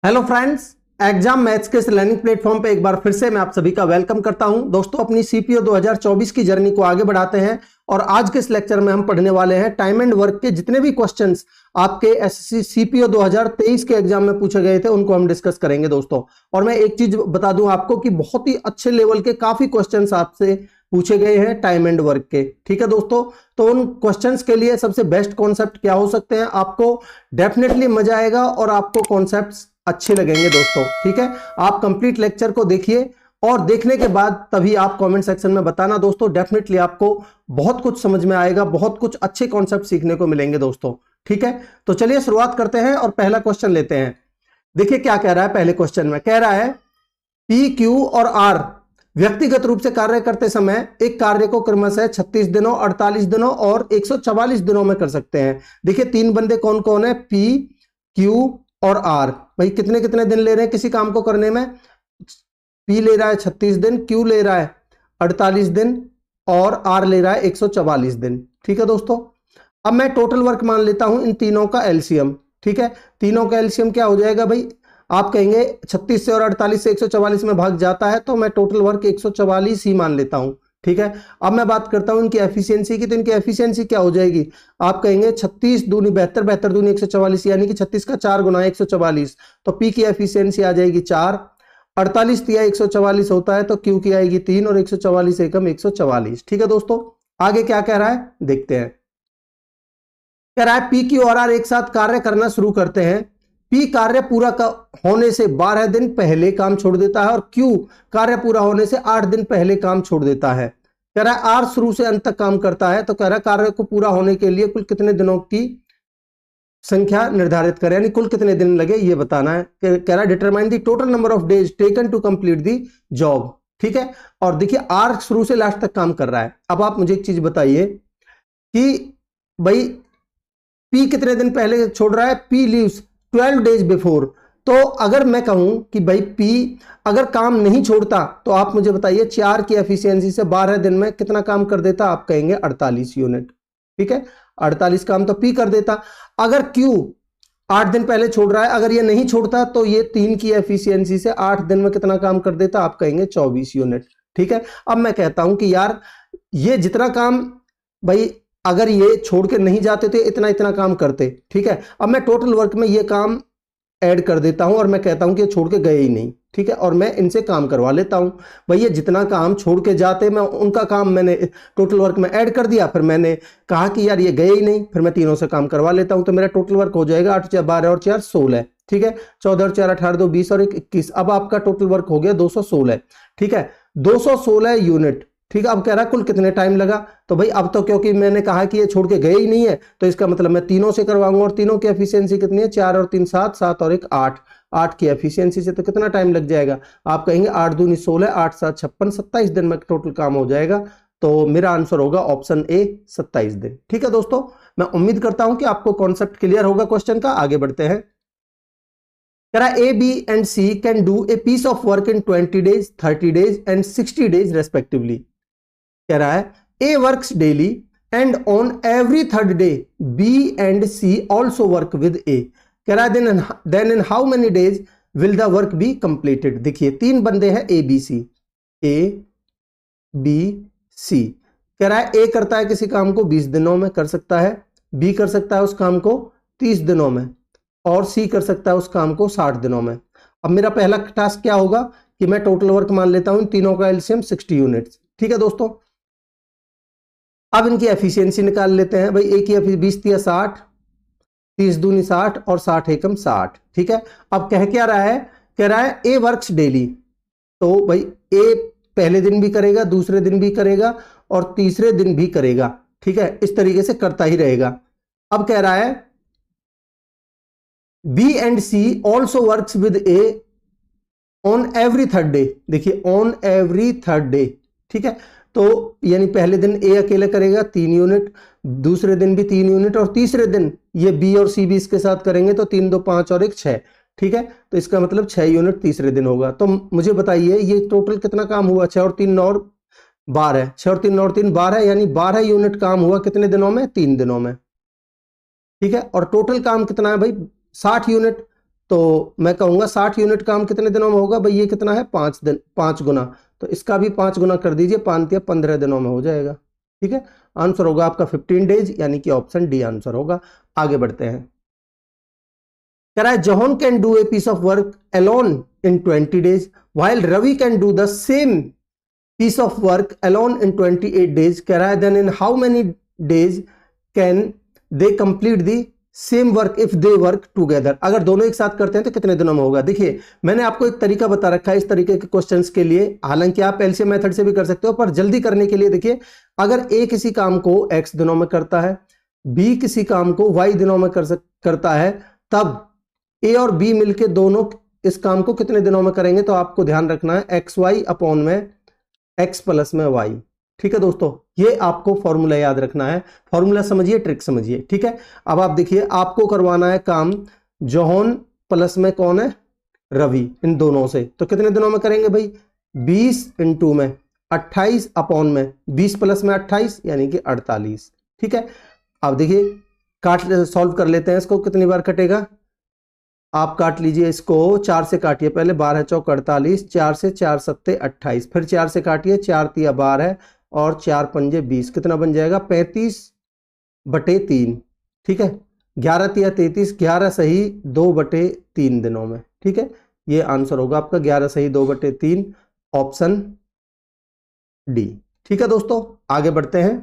Hello friends, exam maths के इस learning platform पे एक बार फिर से मैं आप सभी का वेलकम करता हूं। दोस्तों, अपनी सीपीओ 2024 की जर्नी को आगे बढ़ाते हैं और आज के इस लेक्चर में हम पढ़ने वाले हैं टाइम एंड वर्क के जितने भी क्वेश्चंस आपके एसएससी सीपीओ 2023 के एग्जाम में पूछे गए थे उनको हम डिस्कस करेंगे दोस्तों। और मैं एक चीज बता दूं आपको कि बहुत ही अच्छे लेवल के काफी क्वेश्चंस आपसे पूछे गए हैं टाइम एंड वर्क के। ठीक है दोस्तों, तो उन क्वेश्चंस के लिए सबसे बेस्ट कॉन्सेप्ट क्या हो सकते हैं, आपको डेफिनेटली मजा आएगा और आपको कॉन्सेप्ट्स अच्छे लगेंगे दोस्तों। ठीक है, आप कंप्लीट लेक्चर को देखिए और देखने के बाद तभी आप कमेंट सेक्शन में बताना दोस्तों। डेफिनेटली आपको बहुत कुछ समझ में आएगा, बहुत कुछ अच्छे कॉन्सेप्ट सीखने को मिलेंगे दोस्तों। ठीक है, तो चलिए शुरुआत करते हैं और पहला क्वेश्चन लेते हैं। देखिए क्या कह रहा है पहले क्वेश्चन में। कह रहा है पी, क्यू और आर व्यक्तिगत रूप से कार्य करते समय एक कार्य को क्रमशः 36 दिनों, 48 दिनों और 144 दिनों में कर सकते हैं। देखिए तीन बंदे कौन कौन है, पी, क्यू और आर। भाई कितने कितने दिन ले रहे हैं किसी काम को करने में। पी ले रहा है 36 दिन, क्यू ले रहा है 48 दिन और आर ले रहा है 144 दिन। ठीक है दोस्तों, अब मैं टोटल वर्क मान लेता हूं इन तीनों का एलसीएम। ठीक है, तीनों का एलसीएम क्या हो जाएगा भाई, आप कहेंगे 36 से और 48 से 144 में भाग जाता है, तो मैं टोटल वर्क 144 ही मान लेता हूं। ठीक है, अब मैं बात करता हूं इनकी एफिशिएंसी की, तो इनकी एफिशिएंसी क्या हो जाएगी, आप कहेंगे 36 दूनी 72, 72 दूनी 144, यानी कि 36 का 4 गुना 144, तो पी की एफिशिएंसी आ जाएगी 4। 48 दिया 144 होता है तो क्यू की आएगी 3 और 144 एकम 144। ठीक है दोस्तों, आगे क्या कह रहा है देखते हैं। कह रहा है पी, क्यू और आर एक साथ कार्य करना शुरू करते हैं। पी कार्य पूरा होने से 12 दिन पहले काम छोड़ देता है और क्यू कार्य पूरा होने से 8 दिन पहले काम छोड़ देता है। कह रहा है आर शुरू से अंत तक काम करता है, तो कह रहा है कार्य को पूरा होने के लिए कुल कितने दिनों की संख्या निर्धारित करें, यानी कुल कितने दिन लगे ये बताना है। कह रहा है determine the total number of days taken to complete the job. ठीक है, और देखिए आर शुरू से लास्ट तक काम कर रहा है। अब आप मुझे एक चीज बताइए कि भाई पी कितने दिन पहले छोड़ रहा है, पी लीव्स 12 डेज बिफोर। तो अगर मैं कहूं कि भाई पी अगर काम नहीं छोड़ता तो आप मुझे बताइए 4 की एफिशिएंसी से 12 दिन में कितना काम कर देता, आप कहेंगे 48 यूनिट। ठीक है, 48 काम तो पी कर देता। अगर क्यू 8 दिन पहले छोड़ रहा है, अगर ये नहीं छोड़ता तो ये 3 की एफिशिएंसी से 8 दिन में कितना काम कर देता, आप कहेंगे 24 यूनिट। ठीक है, अब मैं कहता हूं कि यार ये जितना काम भाई अगर ये छोड़ के नहीं जाते थे इतना इतना काम करते। ठीक है, अब मैं टोटल वर्क में ये काम ऐड कर देता हूं और मैं कहता हूं कि ये छोड़ के गए ही नहीं। ठीक है, और मैं इनसे काम करवा लेता हूं। भाई ये जितना काम छोड़ के जाते मैं उनका काम मैंने टोटल वर्क में ऐड कर दिया, फिर मैंने कहा कि यार ये गए ही नहीं, फिर मैं तीनों से काम करवा लेता हूं, तो मेरा टोटल वर्क हो जाएगा 8 4 12 और 4 16। ठीक है, 14 और 4 18 2 20 और 1 21। अब आपका टोटल वर्क हो गया 216। ठीक है, 216 यूनिट। ठीक है, अब कह रहा है कुल कितने टाइम लगा, तो भाई अब तो क्योंकि मैंने कहा कि ये छोड़ के गए ही नहीं है तो इसका मतलब मैं तीनों से करवाऊंगा, और तीनों की एफिशिएंसी कितनी है, 4 और 3 7, 7 और 1 8। 8 की एफिशिएंसी से तो कितना टाइम लग जाएगा, आप कहेंगे 8 दूनी 16, 8 7 56, 27 दिन में टोटल काम हो जाएगा। तो मेरा आंसर होगा ऑप्शन ए 27 दिन। ठीक है दोस्तों, मैं उम्मीद करता हूं कि आपको कॉन्सेप्ट क्लियर होगा क्वेश्चन का। आगे बढ़ते हैं। कह रहा है A, B and C can do a piece of work in 20 days, 30 days and 60 days respectively. कह रहा है A works daily and on every third day, B and C also work with A. कह रहा है then in how many days will the work be completed. देखिए तीन बंदे हैं A B C, A B C. कह रहा है ए करता है किसी काम को 20 दिनों में कर सकता है, बी कर सकता है उस काम को 30 दिनों में और सी कर सकता है उस काम को 60 दिनों में। अब मेरा पहला टास्क क्या होगा कि मैं टोटल वर्क मान लेता हूं तीनों का एलसीएम 60 यूनिट्स। ठीक है दोस्तों, अब इनकी एफिशिएंसी निकाल लेते हैं। भाई ए की 20 दिया 60, 30 दूनी 60 और 60 एकम 60। ठीक है, अब कह क्या रहा है, कह रहा है ए वर्क्स डेली, तो भाई ए पहले दिन भी करेगा, दूसरे दिन भी करेगा और तीसरे दिन भी करेगा। ठीक है, इस तरीके से करता ही रहेगा। अब कह रहा है B and C also works with A on every third day. देखिए ऑन एवरी थर्ड डे। ठीक है, तो यानी पहले दिन ए अकेले करेगा 3 यूनिट, दूसरे दिन भी 3 यूनिट और तीसरे दिन ये बी और सी भी इसके साथ करेंगे, तो 3 2 5 और 1 6। ठीक है, तो इसका मतलब 6 यूनिट तीसरे दिन होगा। तो मुझे बताइए ये टोटल कितना काम हुआ, 6 और 3 9 और 12, 6 और 3 9 और 3 12, यानी 12 यूनिट काम हुआ कितने दिनों में, 3 दिनों में। ठीक है, और टोटल काम कितना है भाई 60 यूनिट, तो मैं कहूंगा 60 यूनिट काम कितने दिनों में होगा भाई, ये कितना है 5 दिन, 5 गुना, तो इसका भी 5 गुना कर दीजिए, 5 या 15 दिनों में हो जाएगा। ठीक है, आंसर होगा आपका 15 डेज, यानी कि ऑप्शन डी आंसर होगा। आगे बढ़ते हैं। कह रहा है John can do a piece of work alone in 20 days while Ravi can do the same piece of work alone in 28 days. कह रहा है then in how many days can they complete the same work if they work together. अगर दोनों एक साथ करते हैं तो कितने दिनों में होगा। देखिए मैंने आपको एक तरीका बता रखा है इस तरीके के क्वेश्चंस के लिए, हालांकि आप एलसीएम मेथड से भी कर सकते हो, पर जल्दी करने के लिए देखिए, अगर ए किसी काम को x दिनों में करता है, बी किसी काम को y दिनों में करता है, तब ए और बी मिलके दोनों इस काम को कितने दिनों में करेंगे। तो आपको ध्यान रखना है एक्स वाई अपॉन में x प्लस में y। ठीक है दोस्तों, ये आपको फॉर्मूला याद रखना है, फॉर्मूला समझिए, ट्रिक समझिए। ठीक है, अब आप देखिए आपको करवाना है काम जोहन प्लस में कौन है, रवि, इन दोनों से, तो कितने दिनों में करेंगे भाई, 20 इंटू में 28 अपॉन में 20 प्लस में 28 यानी कि 48। ठीक है, अब देखिए काट सॉल्व कर लेते हैं इसको, कितनी बार कटेगा, आप काट लीजिए इसको, 4 से काटिए पहले, 12 चौक 48, 4 से 4 सत्ते 28, फिर 4 से काटिए, 4 तिया 12 और 4 पंजे 20, कितना बन जाएगा 35/3। ठीक है, 11 तिया 33, 11 सही 2/3 दिनों में। ठीक है, ये आंसर होगा आपका 11 सही 2/3, ऑप्शन डी। ठीक है दोस्तों, आगे बढ़ते हैं।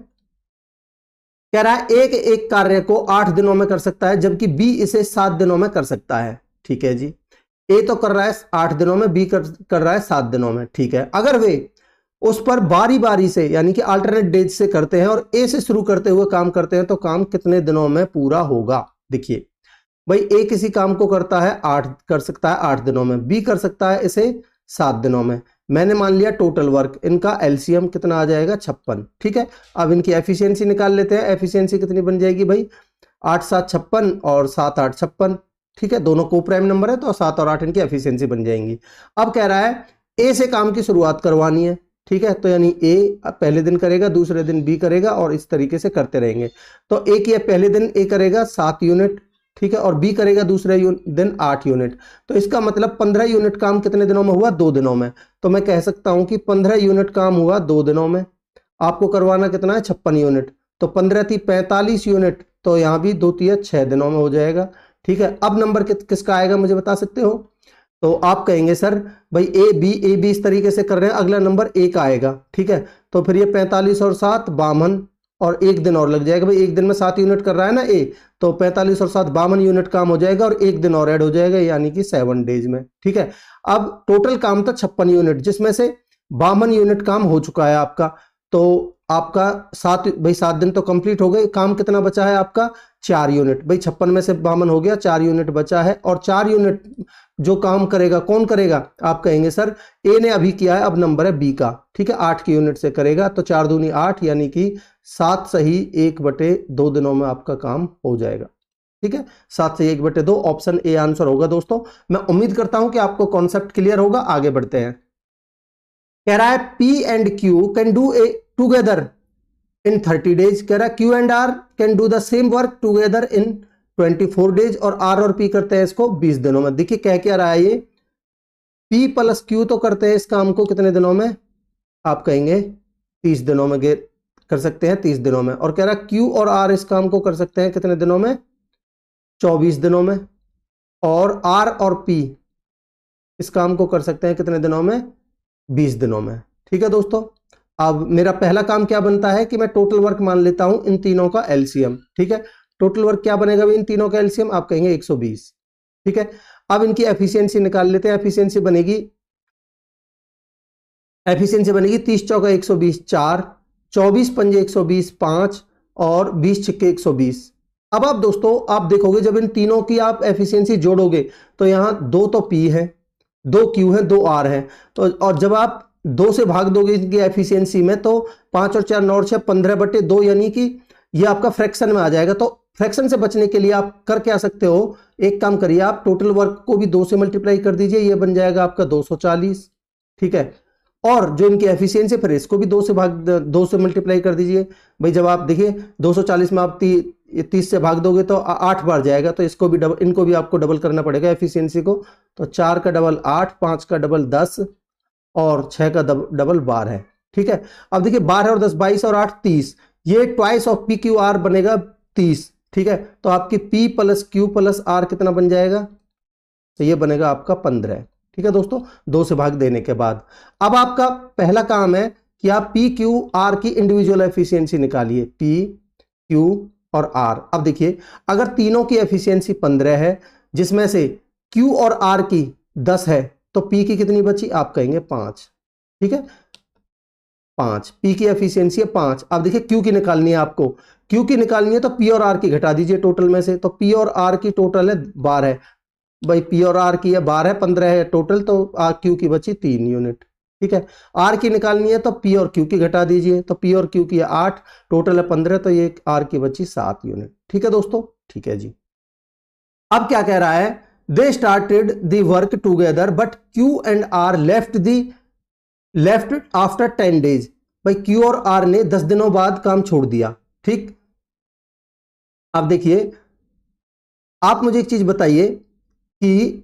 कह रहा है एक एक कार्य को 8 दिनों में कर सकता है जबकि बी इसे 7 दिनों में कर सकता है। ठीक है जी, ए तो कर रहा है 8 दिनों में, बी कर रहा है 7 दिनों में। ठीक है, अगर वे उस पर बारी बारी से यानी कि अल्टरनेट डेज से करते हैं और ए से शुरू करते हुए काम करते हैं तो काम कितने दिनों में पूरा होगा। देखिए भाई, ए किसी काम को करता है 8 कर सकता है 8 दिनों में, बी कर सकता है इसे 7 दिनों में। मैंने मान लिया टोटल वर्क, इनका एलसीएम कितना आ जाएगा 56। ठीक है, अब इनकी एफिशिएंसी निकाल लेते हैं। एफिशिएंसी कितनी बन जाएगी भाई, 8 7 56 और 7 8 56। ठीक है, दोनों को प्राइम नंबर है तो 7 और 8 इनकी एफिशिएंसी बन जाएंगी। अब कह रहा है ए से काम की शुरुआत करवानी है। ठीक है, तो यानी ए पहले दिन करेगा, दूसरे दिन बी करेगा और इस तरीके से करते रहेंगे। तो ए की पहले दिन ए करेगा 7 यूनिट, ठीक है, और बी करेगा दूसरे दिन 8 यूनिट। तो इसका मतलब 15 यूनिट काम कितने दिनों में हुआ, 2 दिनों में। तो मैं कह सकता हूं कि 15 यूनिट काम हुआ 2 दिनों में। आपको करवाना कितना है 56 यूनिट, तो 15 थी 45 यूनिट, तो यहां भी 2 तिया 6 दिनों में हो जाएगा। ठीक है, अब नंबर किसका आएगा मुझे बता सकते हो। तो आप कहेंगे सर भाई ए बी इस तरीके से कर रहे हैं, अगला नंबर ए का आएगा। ठीक है, तो फिर ये 45 और 7 52 और 1 दिन और लग जाएगा भाई, 1 दिन में 7 यूनिट कर रहा है ना ए, तो 45 और 7 52 यूनिट काम हो जाएगा और 1 दिन और ऐड हो जाएगा, यानी कि 7 डेज में। ठीक है, अब टोटल काम था 56 यूनिट, जिसमें से 52 यूनिट काम हो चुका है आपका, तो आपका 7 दिन तो कंप्लीट हो गए। काम कितना बचा है आपका 4 यूनिट भाई, 56 में से 52 हो गया, 4 यूनिट बचा है। और 4 यूनिट जो काम करेगा कौन करेगा, आप कहेंगे सर ए ने अभी किया है, अब नंबर है बी का। ठीक है, 8 की यूनिट से करेगा, तो 4 दूनी 8 यानी कि 7 सही 1/2 दिनों में आपका काम हो जाएगा। ठीक है, 7 से 1/2, ऑप्शन ए आंसर होगा दोस्तों। मैं उम्मीद करता हूं कि आपको कॉन्सेप्ट क्लियर होगा। आगे बढ़ते हैं। कह रहा है P and Q can do a together in 30 days. कह रहा है Q and R can do the same work together in 24 days, और आर और पी करते हैं इसको 20 दिनों में। देखिए कह क्या रहा है, ये पी प्लस क्यू तो करते हैं इस काम को कितने दिनों में, आप कहेंगे 30 दिनों में कर सकते हैं, 30 दिनों में। और कह रहा है क्यू और आर इस काम को कर सकते हैं कितने दिनों में, 24 दिनों में। और आर और पी इस काम को कर सकते हैं कितने दिनों में, 20 दिनों में। ठीक है दोस्तों, अब मेरा पहला काम क्या बनता है कि मैं टोटल वर्क मान लेता हूं इन तीनों का एलसीएम। ठीक है, टोटल वर्क क्या बनेगा इन तीनों का एलसीएम, आप कहेंगे 120। ठीक है, अब इनकी एफिशिएंसी निकाल लेते हैं। एफिशिएंसी बनेगी 30 चौका 120 4, 24 पंजे 120 5 और 20 छिक्के 120। अब आप दोस्तों आप देखोगे जब इन तीनों की आप एफिशिएंसी जोड़ोगे तो यहां 2 तो पी है, 2 क्यू है, 2 आर है, तो और जब आप 2 से भाग दोगे इनकी एफिशिएंसी में तो 5 और 4 9 और 6 15/2, यानी कि ये आपका फ्रैक्शन में आ जाएगा। तो फ्रैक्शन से बचने के लिए आप कर क्या सकते हो, एक काम करिए, आप टोटल वर्क को भी 2 से मल्टीप्लाई कर दीजिए, ये बन जाएगा आपका 240। ठीक है, और जो इनकी एफिशिएंसी फिर इसको भी 2 से मल्टीप्लाई कर दीजिए भाई। जब आप देखिए 240 में आप ये 30 से भाग दोगे तो 8 बार जाएगा, तो इसको भी डबल, इनको भी आपको डबल करना पड़ेगा एफिशिएंसी को। तो 4 का डबल 8, 5 का डबल 10 और 6 का डबल 12 है। ठीक है, अब देखिए 12 और 10 22 और 8 30, ये twice of P Q R बनेगा 30। ठीक है, तो आपकी P plus Q plus R कितना बन जाएगा, तो ये बनेगा आपका 15। ठीक है दोस्तों, 2 से भाग देने के बाद अब आपका पहला काम है कि आप पी क्यू आर की इंडिविजुअल एफिशिएंसी निकालिए, पी क्यू और आर। अब देखिए अगर तीनों की एफिशिएंसी 15 है, जिसमें से क्यू और आर की 10 है, तो पी की कितनी बची, आप कहेंगे 5। ठीक है, 5, पी की एफिशिएंसी है 5। अब देखिए क्यू की निकालनी है आपको, क्यू की निकालनी है तो पी और आर की घटा दीजिए टोटल में से, तो पी और आर की टोटल है 12 भाई, पी और आर की है 12, 15 है टोटल, तो आर क्यू की बची 3 यूनिट। ठीक है, आर की निकालनी है तो पी और क्यू की घटा दीजिए, तो पी और क्यू की है 8, टोटल है 15, तो ये आर की बची 7 यूनिट। ठीक है दोस्तों, ठीक है जी। अब क्या कह रहा है, they started the work together but Q and R left after 10 days. भाई क्यू और आर ने 10 दिनों बाद काम छोड़ दिया। ठीक, अब देखिए आप मुझे एक चीज बताइए कि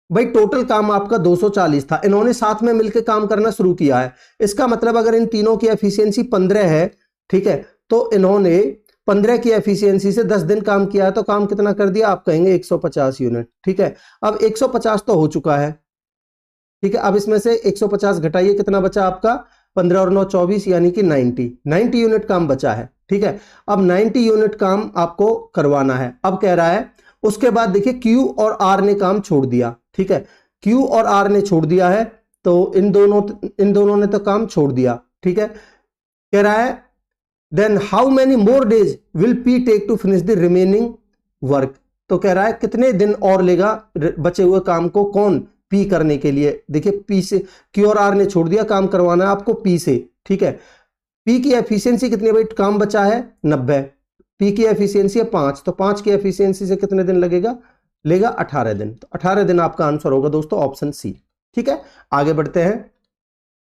भाई टोटल काम आपका 240 था, इन्होंने साथ में मिलकर काम करना शुरू किया है। इसका मतलब अगर इन तीनों की एफिशिएंसी 15 है, ठीक है, तो इन्होंने 15 की एफिशिएंसी से 10 दिन काम किया है, तो काम कितना कर दिया, आप कहेंगे 150 यूनिट। ठीक है, अब 150 तो हो चुका है। ठीक है, अब इसमें से 150 घटाइए, कितना बचा आपका, 15 और 9 24, यानी कि 90 यूनिट काम बचा है। ठीक है, अब 90 यूनिट काम आपको करवाना है। अब कह रहा है उसके बाद देखिए क्यू और आर ने काम छोड़ दिया। ठीक है, क्यू और आर ने छोड़ दिया है, तो इन दोनों ने तो काम छोड़ दिया। ठीक है, कह रहा है then how many more days will P take to finish the remaining work. तो कह रहा है कितने दिन और लेगा बचे हुए काम को कौन, पी करने के लिए। देखिए पी से, क्यू और आर ने छोड़ दिया, काम करवाना है आपको पी से। ठीक है, पी की एफिशिएंसी कितनी, भाई काम बचा है 90, पी की एफिशिएंसी है 5, तो 5 की एफिशिएंसी से कितने दिन लगेगा, लेगा 18 दिन। तो 18 दिन आपका आंसर होगा दोस्तों ऑप्शन सी। ठीक है, आगे बढ़ते हैं।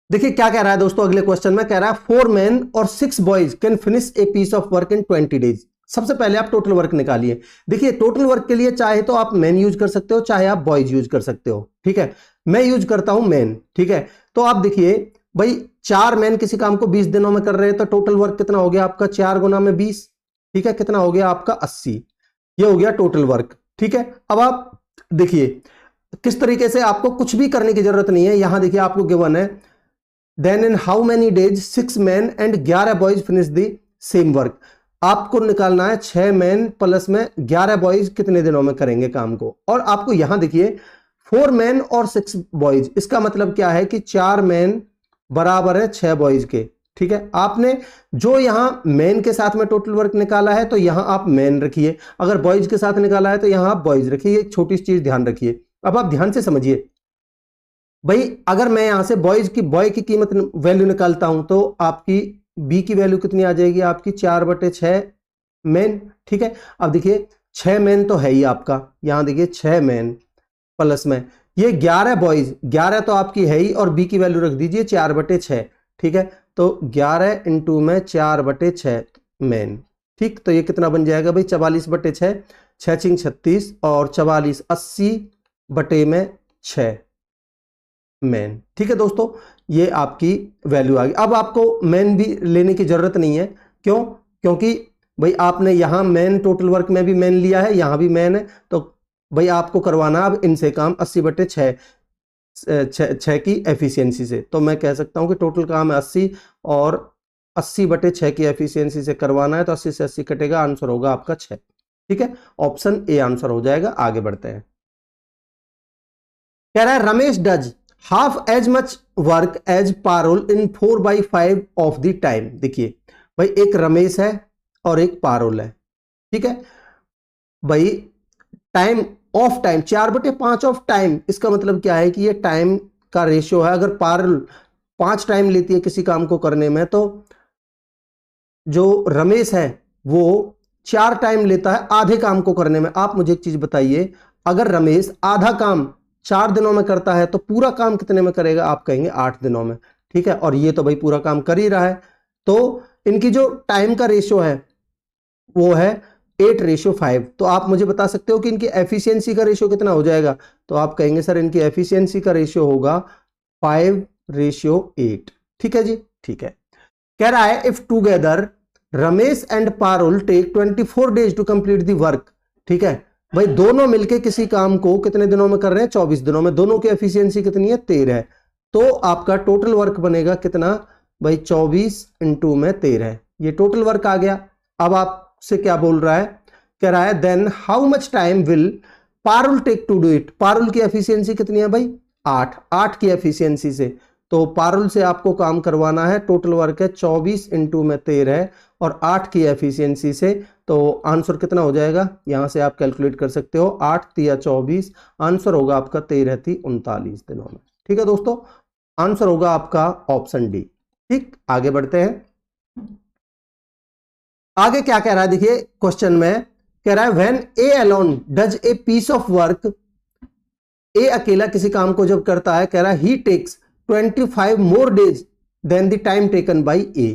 देखिए क्या कह रहा है दोस्तों अगले क्वेश्चन में, कह रहा है 4 men और 6 boys can finish a piece of work in 20 days. सबसे पहले आप टोटल वर्क निकालिए। देखिए टोटल वर्क के लिए चाहे तो आप मैन यूज कर सकते हो, चाहे आप बॉयज यूज कर सकते हो। ठीक है, मैं यूज करता हूं मैन। ठीक है, तो आप देखिए भाई 4 मैन किसी काम को 20 दिनों में कर रहे हैं, तो टोटल वर्क कितना हो गया आपका, 4 गुना में 20। ठीक है, कितना हो गया आपका 80, ये हो गया टोटल वर्क। ठीक है, अब आप देखिए किस तरीके से, आपको कुछ भी करने की जरूरत नहीं है। यहां देखिए आपको गिवन है then in how many days 6 men and 11 boys finish the same work. आपको निकालना है 6 men प्लस में 11 boys कितने दिनों में करेंगे काम को। और आपको यहां देखिए 4 men और 6 boys, इसका मतलब क्या है कि 4 men बराबर है 6 boys के। ठीक है, आपने जो यहां मैन के साथ में टोटल वर्क निकाला है, तो यहां आप मैन रखिए, अगर बॉयज के साथ निकाला है तो यहां आप बॉयज रखिए। एक छोटी सी चीज ध्यान रखिए, अब आप ध्यान से समझिए। भाई अगर मैं यहां से बॉय की कीमत वैल्यू निकालता हूं, तो आपकी बी की वैल्यू कितनी आ जाएगी, आपकी 4/6 मैन। ठीक है, अब देखिए 6 मैन तो है ही आपका, यहां देखिए 6 मैन प्लस में ये 11 बॉयज, 11 तो आपकी है ही, और बी की वैल्यू रख दीजिए 4/6। ठीक है, तो 11 इंटू में 4/6 मैन। ठीक, तो ये कितना बन जाएगा भाई, 44/6, 6 36 और 44 80/6 मैन। ठीक है दोस्तों, ये आपकी वैल्यू आ गई। अब आपको मैन भी लेने की जरूरत नहीं है, क्यों, क्योंकि भाई आपने यहां मैन टोटल वर्क में भी मैन लिया है, यहां भी मैन है, तो भाई आपको करवाना अब इनसे काम 80/6 की एफिशिएंसी से। तो मैं कह सकता हूं कि टोटल काम है 80 और 80/6 की एफिशिएंसी से करवाना है, तो 80 से 80 कटेगा, आंसर होगा आपका 6। ठीक है, ऑप्शन ए आंसर हो जाएगा। आगे बढ़ते हैं। कह रहा है Ramesh does half as much work as Parul in 4/5 of the time. देखिए भाई एक रमेश है और एक पारुल है। ठीक है भाई, time of time 4/5 of time, इसका मतलब क्या है कि ये टाइम का रेशियो है। अगर पारुल 5 टाइम लेती है किसी काम को करने में, तो जो रमेश है वो 4 टाइम लेता है आधे काम को करने में। आप मुझे एक चीज बताइए, अगर रमेश आधा काम 4 दिनों में करता है, तो पूरा काम कितने में करेगा, आप कहेंगे 8 दिनों में। ठीक है, और ये तो भाई पूरा काम कर ही रहा है, तो इनकी जो टाइम का रेशियो है वो है 8:5। तो आप मुझे बता सकते हो कि इनकी एफिशिएंसी का रेशियो कितना हो जाएगा? तो आप कहेंगे सर इनकी एफिशिएंसी का रेशियो होगा 5:8। ठीक है जी, ठीक है। कह रहा है if together Ramesh and Parul take 24 days to complete the work. ठीक है भाई, दोनों मिलके किसी काम को कितने दिनों में कर रहे हैं? 24 दिनों में। दोनों की एफिशिएंसी कितनी है? 13 है। तो आपका टोटल वर्क बनेगा कितना भाई? 24 इंटू में 13। ये टोटल वर्क आ गया। अब आपसे क्या बोल रहा है? कह रहा है then how much time will Parul take to do it. Parul की एफिशिएंसी कितनी है भाई? 8 की एफिशिएंसी से। तो पारुल से आपको काम करवाना है, टोटल वर्क है 24 इंटू में 13 और 8 की एफिशिएंसी से। तो आंसर कितना हो जाएगा? यहां से आप कैलकुलेट कर सकते हो, 8 तिया 24, आंसर होगा आपका 13 ती 39 दिनों में। ठीक है दोस्तों, आंसर होगा आपका ऑप्शन डी। ठीक, आगे बढ़ते हैं। आगे क्या कह रहा है देखिए क्वेश्चन में, कह रहा है when A alone does a piece of work. A अकेला किसी काम को जब करता है, कह रहा है ही takes 25 more days than the time taken by A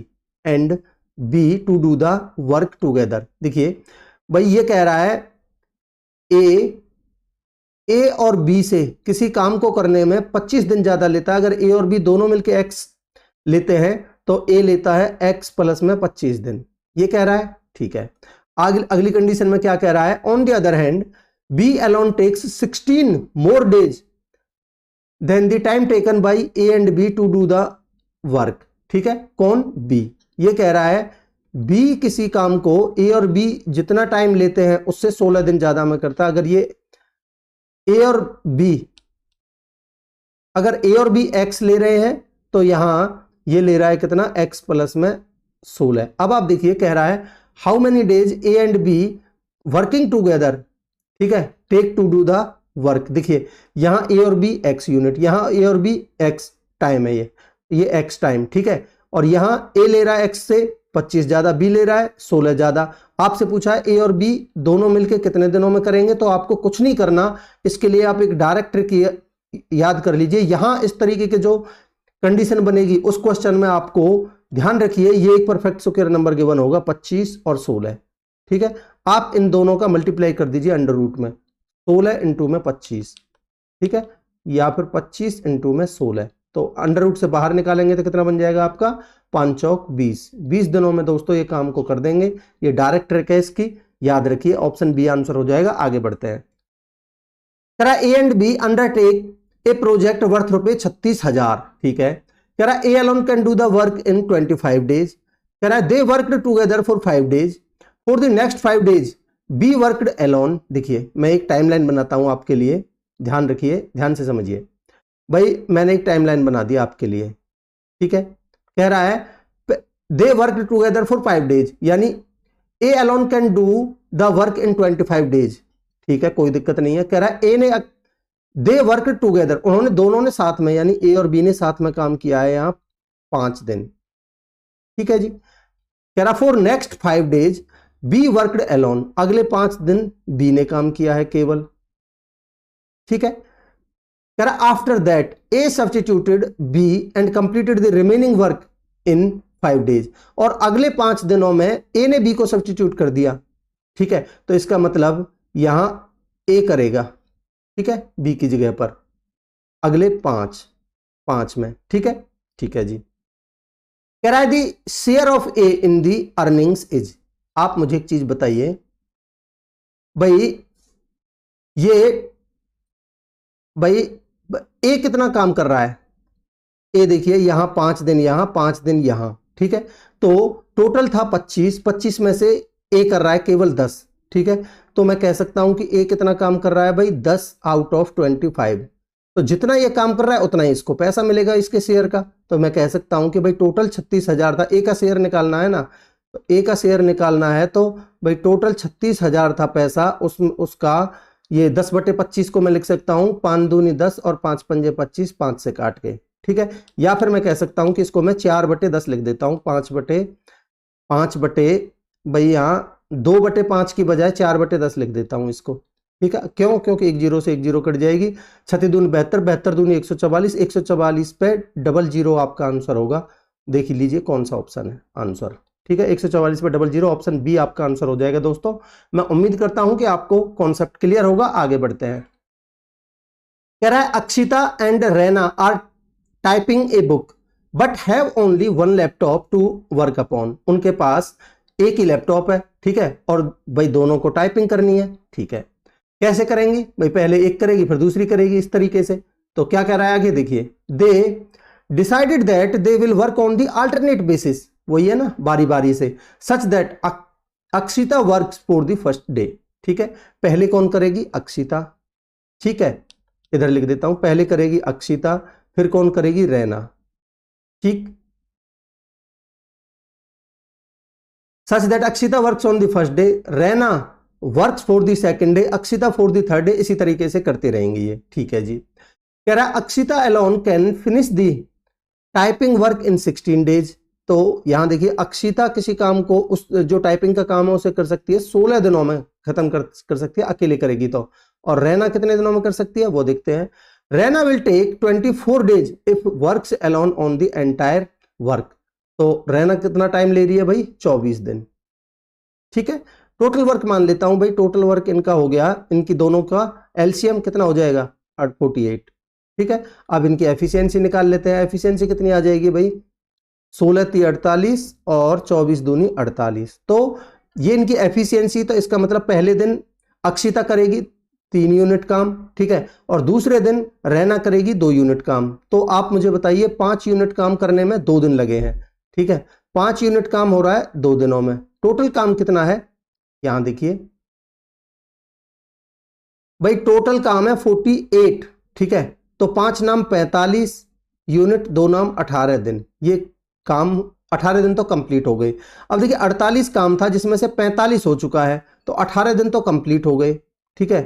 and B to do the work together। देखिए भाई ये कह रहा है ए और बी से किसी काम को करने में 25 दिन ज्यादा लेता है। अगर ए और बी दोनों मिलकर एक्स लेते हैं तो ए लेता है एक्स प्लस में 25 दिन, ये कह रहा है। ठीक है, आगे अगली कंडीशन में क्या कह रहा है? On the other hand B alone takes 16 more days than the time taken by A and B to do the work. ठीक है, कौन? बी। ये कह रहा है बी किसी काम को ए और बी जितना टाइम लेते हैं उससे 16 दिन ज्यादा में करता है। अगर ये ए और बी, अगर ए और बी एक्स ले रहे हैं तो यहां ये ले रहा है कितना? एक्स प्लस में 16। अब आप देखिए कह रहा है how many days A and B working together. ठीक है, take to do the work. देखिए यहां ए और बी एक्स यूनिट, यहां ए और बी एक्स टाइम है, ये एक्स टाइम। ठीक है, और यहां ए ले रहा है एक्स से 25 ज्यादा, बी ले रहा है 16 ज्यादा। आपसे पूछा है ए और बी दोनों मिलकर कितने दिनों में करेंगे, तो आपको कुछ नहीं करना। इसके लिए आप एक डायरेक्ट ट्रिक याद कर लीजिए। यहां इस तरीके के जो कंडीशन बनेगी उस क्वेश्चन में आपको ध्यान रखिए, ये एक परफेक्ट स्क्वायर नंबर गिवन होगा 25 और 16। ठीक है, आप इन दोनों का मल्टीप्लाई कर दीजिए अंडर रूट में, 16 इंटू में 25। ठीक है, या फिर 25 इंटू में 16। तो अंडर रूट से बाहर निकालेंगे तो कितना बन जाएगा आपका? 5 चौक 20। 20 दिनों में दोस्तों ये काम को कर देंगे। ये डायरेक्ट ट्रिक है इसकी, याद रखिए। ऑप्शन बी आंसर हो जाएगा। आगे बढ़ते हैं। कह रहा A and B undertake a project worth रुपए 36,000। ठीक है, कह रहा A alone can do the work in 25 days. कह रहा है they worked together for 5 days. For the next 5 days B worked alone. देखिए मैं एक टाइमलाइन बनाता हूं आपके लिए, ध्यान रखिए, ध्यान से समझिए भाई। मैंने एक टाइमलाइन बना दिया आपके लिए। ठीक है, कह रहा है they worked together for 5 days, यानी A alone can do the work in 25 days. ठीक है, कोई दिक्कत नहीं है। कह रहा है ए ने, दे वर्कड टुगेदर, उन्होंने दोनों ने साथ में, यानी ए और बी ने साथ में काम किया है यहां 5 दिन। ठीक है जी, कह रहा for next 5 days B worked alone, अगले 5 दिन बी ने काम किया है केवल। ठीक है, कह रहा after that A substituted B and completed the remaining work in 5 days, और अगले 5 दिनों में ए ने बी को सब्स्टिट्यूट कर दिया। ठीक है, तो इसका मतलब यहां ए करेगा, ठीक है, बी की जगह पर अगले 5 में। ठीक है, ठीक है जी। कह रहा है the share of A in the earnings is. आप मुझे एक चीज बताइए भाई, भाई ए कितना काम कर रहा है? ए देखिए यहां 5 दिन, यहां 5 दिन, यहां। ठीक है, तो टोटल था 25 में से ए कर रहा है केवल 10। ठीक है, तो मैं कह सकता हूं कि ए कितना काम कर रहा है भाई? 10 आउट ऑफ 25। तो जितना ये काम कर रहा है उतना ही इसको पैसा मिलेगा इसके शेयर का। तो मैं कह सकता हूं कि भाई टोटल 36,000 था। ए का शेयर निकालना है ना, तो ए का शेयर निकालना है, तो भाई टोटल 36,000 था पैसा। उसका ये 10/25 को मैं लिख सकता हूं 5 दूनी 10 और 5 पंजे 25, 5 से काट के। ठीक है, या फिर मैं कह सकता हूं कि इसको मैं 4/10 लिख देता हूं, 5 बटे भाई यहाँ 2/5 की बजाय 4/10 लिख देता हूं इसको। ठीक है, क्यों? क्योंकि 1 0 से 1 0 कट जाएगी। 36 दूनी 72, 72 दूनी 144, 144 पे डबल 0 आपका आंसर होगा। देख लीजिए कौन सा ऑप्शन है आंसर। ठीक है, 144 पे 00, ऑप्शन बी आपका आंसर हो जाएगा दोस्तों। मैं उम्मीद करता हूं कि आपको कॉन्सेप्ट क्लियर होगा। आगे बढ़ते हैं। कह रहा है Akshita and Raina are typing a book but have only one laptop to work upon. उनके पास एक ही लैपटॉप है, ठीक है, और भाई दोनों को टाइपिंग करनी है, ठीक है। कैसे करेंगी भाई? पहले एक करेगी फिर दूसरी करेगी, इस तरीके से। तो क्या कह रहा है आगे देखिए, they decided that they will work on the alternate basis, वही है ना, बारी बारी से, such that Akshita works for the first day. ठीक है, पहले कौन करेगी? अक्षिता, ठीक है, इधर लिख देता हूं, पहले करेगी अक्षिता, फिर कौन करेगी? रैना, ठीक। Such that Akshita works on the first day, Raina works for the second day, Akshita for the third day, इसी तरीके से करते रहेंगे ये, ठीक है जी। कह रहा है Akshita alone can finish the typing work in 16 days. तो यहां देखिए, अक्षिता किसी काम को, उस जो टाइपिंग का काम है उसे कर सकती है 16 दिनों में खत्म कर सकती है, अकेले करेगी तो। और रैना कितने दिनों में कर सकती है वो देखते हैं। Raina will take 24 days if works alone on the entire work. तो रैना कितना टाइम ले रही है भाई? 24 दिन, ठीक है। टोटल वर्क मान लेता हूं भाई, टोटल वर्क इनका हो गया, इनकी दोनों का एलसीएम कितना हो जाएगा? 48, ठीक है। अब इनकी एफिशिएंसी निकाल लेते हैं। एफिशिएंसी कितनी आ जाएगी भाई? 16 × 48 और 24 दूनी 48। तो ये इनकी एफिशिएंसी, तो इसका मतलब पहले दिन अक्षिता करेगी 3 यूनिट काम, ठीक है, और दूसरे दिन रैना करेगी 2 यूनिट काम। तो आप मुझे बताइए 5 यूनिट काम करने में 2 दिन लगे हैं, ठीक है, 5 यूनिट काम हो रहा है 2 दिनों में। टोटल काम कितना है? यहां देखिए भाई, टोटल काम है 48, ठीक है। तो 5 नाम 45 यूनिट, 2 नाम 18 दिन, ये काम 18 दिन तो कंप्लीट हो गए। अब देखिए 48 काम था जिसमें से 45 हो चुका है, तो 18 दिन तो कंप्लीट हो गए, ठीक है।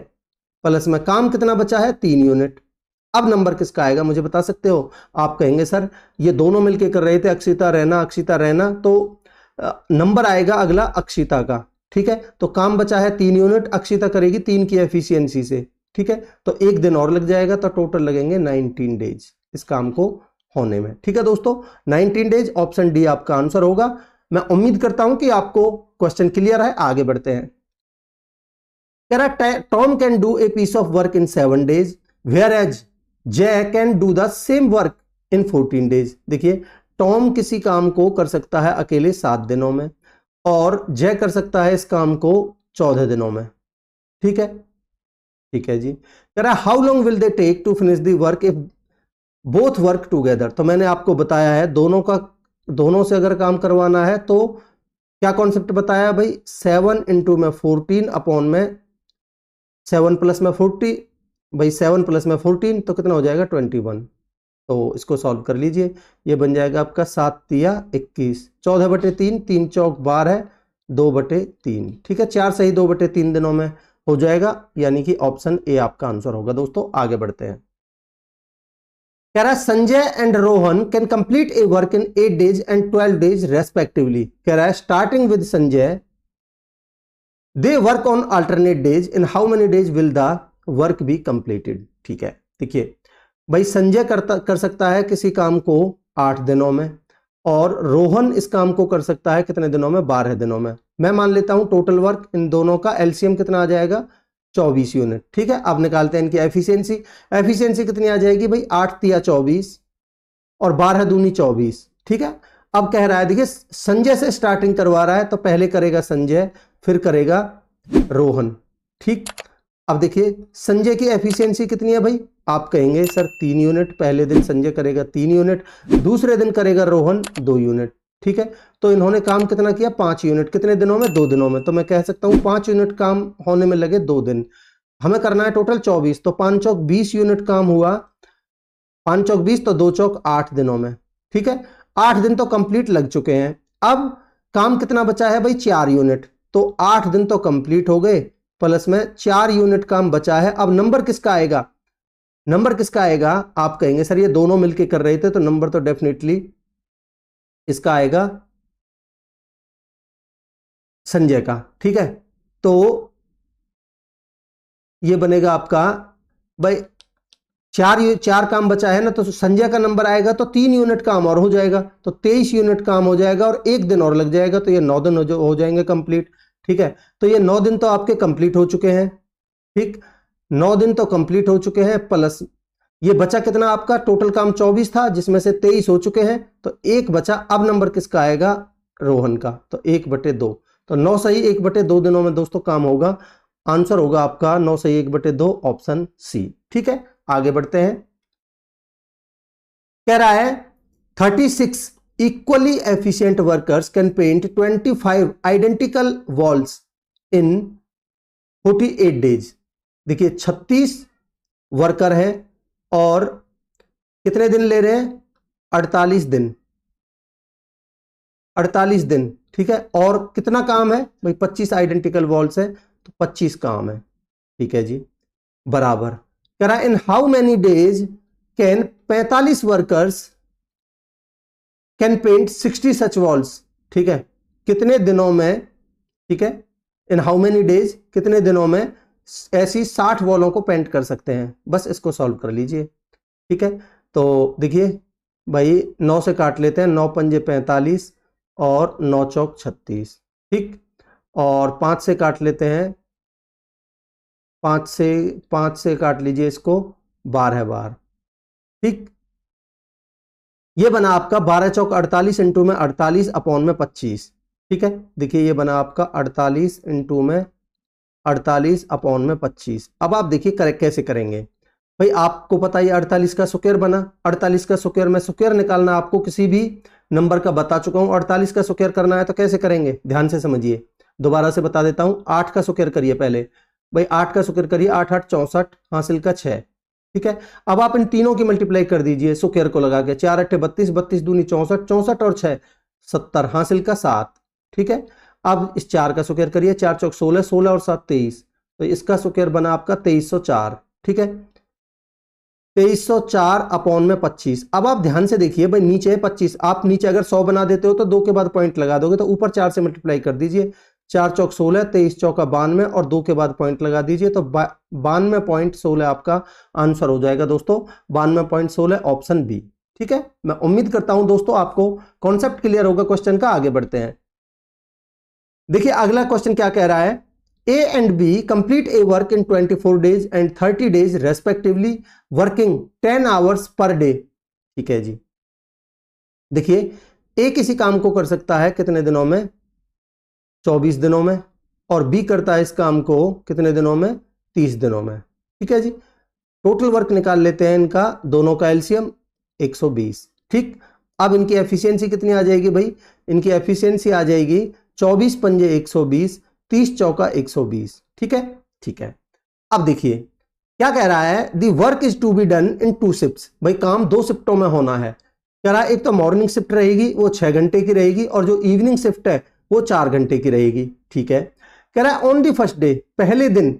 प्लस में काम कितना बचा है? 3 यूनिट। अब नंबर किसका आएगा मुझे बता सकते हो? आप कहेंगे सर ये दोनों मिलके कर रहे थे, अक्षिता रैना, अक्षिता रैना, तो नंबर आएगा अगला अक्षिता का, ठीक है। तो काम बचा है 3 यूनिट, अक्षिता करेगी 3 की एफिशिएंसी से, ठीक है। तो 1 दिन और लग जाएगा, तो टोटल लगेंगे 19 डेज इस काम को होने में, ठीक है दोस्तों। 19 डेज, ऑप्शन डी आपका आंसर होगा। मैं उम्मीद करता हूं कि आपको क्वेश्चन क्लियर है। आगे बढ़ते हैं। कह रहा है Tom can do a piece of work in 7 days whereas Jay can do the same work in 14 days. देखिए, टॉम किसी काम को कर सकता है अकेले 7 दिनों में, और जय कर सकता है इस काम को 14 दिनों में, ठीक है, ठीक है जी। कह रहा है how long will they take to finish the work if both work together. तो मैंने आपको बताया है दोनों से अगर काम करवाना है तो क्या कॉन्सेप्ट बताया भाई? 7 इंटू में 14 अपॉन में 7 प्लस में 40, भाई 7 प्लस में 14 तो कितना हो जाएगा? 21। तो इसको सॉल्व कर लीजिए, ये बन जाएगा आपका 7 तिया 21, 14/3, 3 चौक 12, 2/3, ठीक है। 4 सही 2/3 दिनों में हो जाएगा, यानी कि ऑप्शन ए आपका आंसर होगा दोस्तों। आगे बढ़ते हैं। कह रहा है Sanjay and Rohan can complete a work in 8 days and 12 days respectively. कह रहा है starting with Sanjay they work on alternate days, in how many days will the work be completed. ठीक है, देखिए भाई संजय कर सकता है किसी काम को 8 दिनों में, और रोहन इस काम को कर सकता है कितने दिनों में? 12 दिनों में। मैं मान लेता हूं टोटल वर्क इन दोनों का एलसीएम कितना आ जाएगा? 24 यूनिट, ठीक है। अब निकालते हैं इनकी एफिशिएंसी। एफिशिएंसी कितनी आ जाएगी भाई? 8 तिया 24 और 12 दूनी 24, ठीक है। अब कह रहा है, देखिए संजय से स्टार्टिंग करवा रहा है, तो पहले करेगा संजय, फिर करेगा रोहन, ठीक। अब देखिए संजय की एफिशिएंसी कितनी है भाई? आप कहेंगे सर 3 यूनिट। पहले दिन संजय करेगा 3 यूनिट, दूसरे दिन करेगा रोहन 2 यूनिट, ठीक है। तो इन्होंने काम कितना किया? 5 यूनिट। कितने दिनों में? 2 दिनों में। तो मैं कह सकता हूं 5 यूनिट काम होने में लगे 2 दिन। हमें करना है टोटल 24, तो 5 चौक 20 यूनिट काम हुआ, 5 चौक 20 तो 2 चौक 8 दिनों में, ठीक है। 8 दिन तो कंप्लीट लग चुके हैं। अब काम कितना बचा है भाई? 4 यूनिट। तो 8 दिन तो कंप्लीट हो गए, प्लस में 4 यूनिट काम बचा है। अब नंबर किसका आएगा? नंबर किसका आएगा? आप कहेंगे सर ये दोनों मिलके कर रहे थे, तो नंबर तो डेफिनेटली इसका आएगा संजय का, ठीक है। तो ये बनेगा आपका भाई चार काम बचा है ना, तो संजय का नंबर आएगा तो 3 यूनिट काम और हो जाएगा, तो 23 यूनिट काम हो जाएगा और 1 दिन और लग जाएगा, तो ये 9 दिन हो जाएंगे कंप्लीट। ठीक है, तो ये 9 दिन तो आपके कंप्लीट हो चुके हैं। ठीक, 9 दिन तो कंप्लीट हो चुके हैं, प्लस ये बचा कितना आपका, टोटल काम 24 था जिसमें से 23 हो चुके हैं, तो 1 बचा। अब नंबर किसका आएगा, रोहन का, तो 1/2, तो 9 सही 1/2 दिनों में दोस्तों काम होगा। आंसर होगा आपका 9 सही 1/2, ऑप्शन सी। ठीक है, आगे बढ़ते हैं। कह रहा है 36 equally efficient workers can paint 25 identical walls in 48 days. देखिए 36 वर्कर है और कितने दिन ले रहे हैं, 48 दिन, 48 दिन। ठीक है, और कितना काम है भाई, 25 आइडेंटिकल वॉल्स है तो 25 काम है। ठीक है जी, बराबर। कह रहा है in how many days can 45 workers can paint 60 such walls. ठीक है, कितने दिनों में, ठीक है, इन हाउ मेनी डेज कितने दिनों में ऐसी 60 वॉलों को पेंट कर सकते हैं। बस इसको सॉल्व कर लीजिए। ठीक है, तो देखिए भाई 9 से काट लेते हैं, 9 पंजे 45 और 9 चौक 36। ठीक, और 5 से काट लेते हैं, 5 से काट लीजिए इसको, 12 बार। ठीक, ये बना आपका 12 चौक 48 इंटू में 48 अपॉन में 25। ठीक है, देखिए ये बना आपका 48 इंटू में 48 अपॉन में 25। अब आप देखिए कैसे करेंगे भाई, आपको पता है 48 का स्क्वायर बना, 48 का स्क्वायर में स्क्वायर निकालना आपको किसी भी नंबर का बता चुका हूं। 48 का स्क्वायर करना है तो कैसे करेंगे, ध्यान से समझिए, दोबारा से बता देता हूं। 8 का स्क्वायर करिए पहले भाई, 8 का स्क्वायर करिए, 8 8 64 हासिल का 6। ठीक है, अब आप इन तीनों की मल्टीप्लाई कर दीजिए स्क्वायर को लगा के, 4 8 32, 32 दूनी 64, 64 और 6 70 हासिल का 7। ठीक है, अब इस 4 का स्क्वायर करिए, 4 चौक 16, 16 और 7 23, तो इसका स्क्वायर बना आपका 2304। ठीक है, 2304 अपॉन में 25। अब आप ध्यान से देखिए भाई, नीचे है 25, आप नीचे अगर 100 बना देते हो तो 2 के बाद पॉइंट लगा दोगे, तो ऊपर 4 से मल्टीप्लाई कर दीजिए, 4 चौक 16, 23 चौका 92 और 2 के बाद पॉइंट लगा दीजिए, तो 92.16 आपका आंसर हो जाएगा दोस्तों, 92.16 ऑप्शन बी। ठीक है, मैं उम्मीद करता हूं दोस्तों आपको कॉन्सेप्ट क्लियर होगा क्वेश्चन का। आगे बढ़ते हैं, देखिए अगला क्वेश्चन क्या कह रहा है, A and B complete a work in 24 days and 30 days respectively, working 10 hours per day। ठीक है जी, देखिए A किसी काम को कर सकता है कितने दिनों में, 24 दिनों में, और B करता है इस काम को कितने दिनों में, 30 दिनों में। ठीक है जी, टोटल वर्क निकाल लेते हैं इनका, दोनों का एलसीएम 120। ठीक, अब इनकी एफिशिएंसी कितनी आ जाएगी भाई, इनकी एफिशिएंसी आ जाएगी 24 पंजे 120, 30 चौका 120। ठीक है, ठीक है। अब देखिए क्या कह रहा है, the work is to be done in 2 shifts. भाई काम 2 शिफ्टों में होना है। कह रहा है एक तो मॉर्निंग शिफ्ट रहेगी वो 6 घंटे की रहेगी, और जो इवनिंग शिफ्ट है वो 4 घंटे की रहेगी। ठीक है, कह रहा है ऑन दी फर्स्ट डे, पहले दिन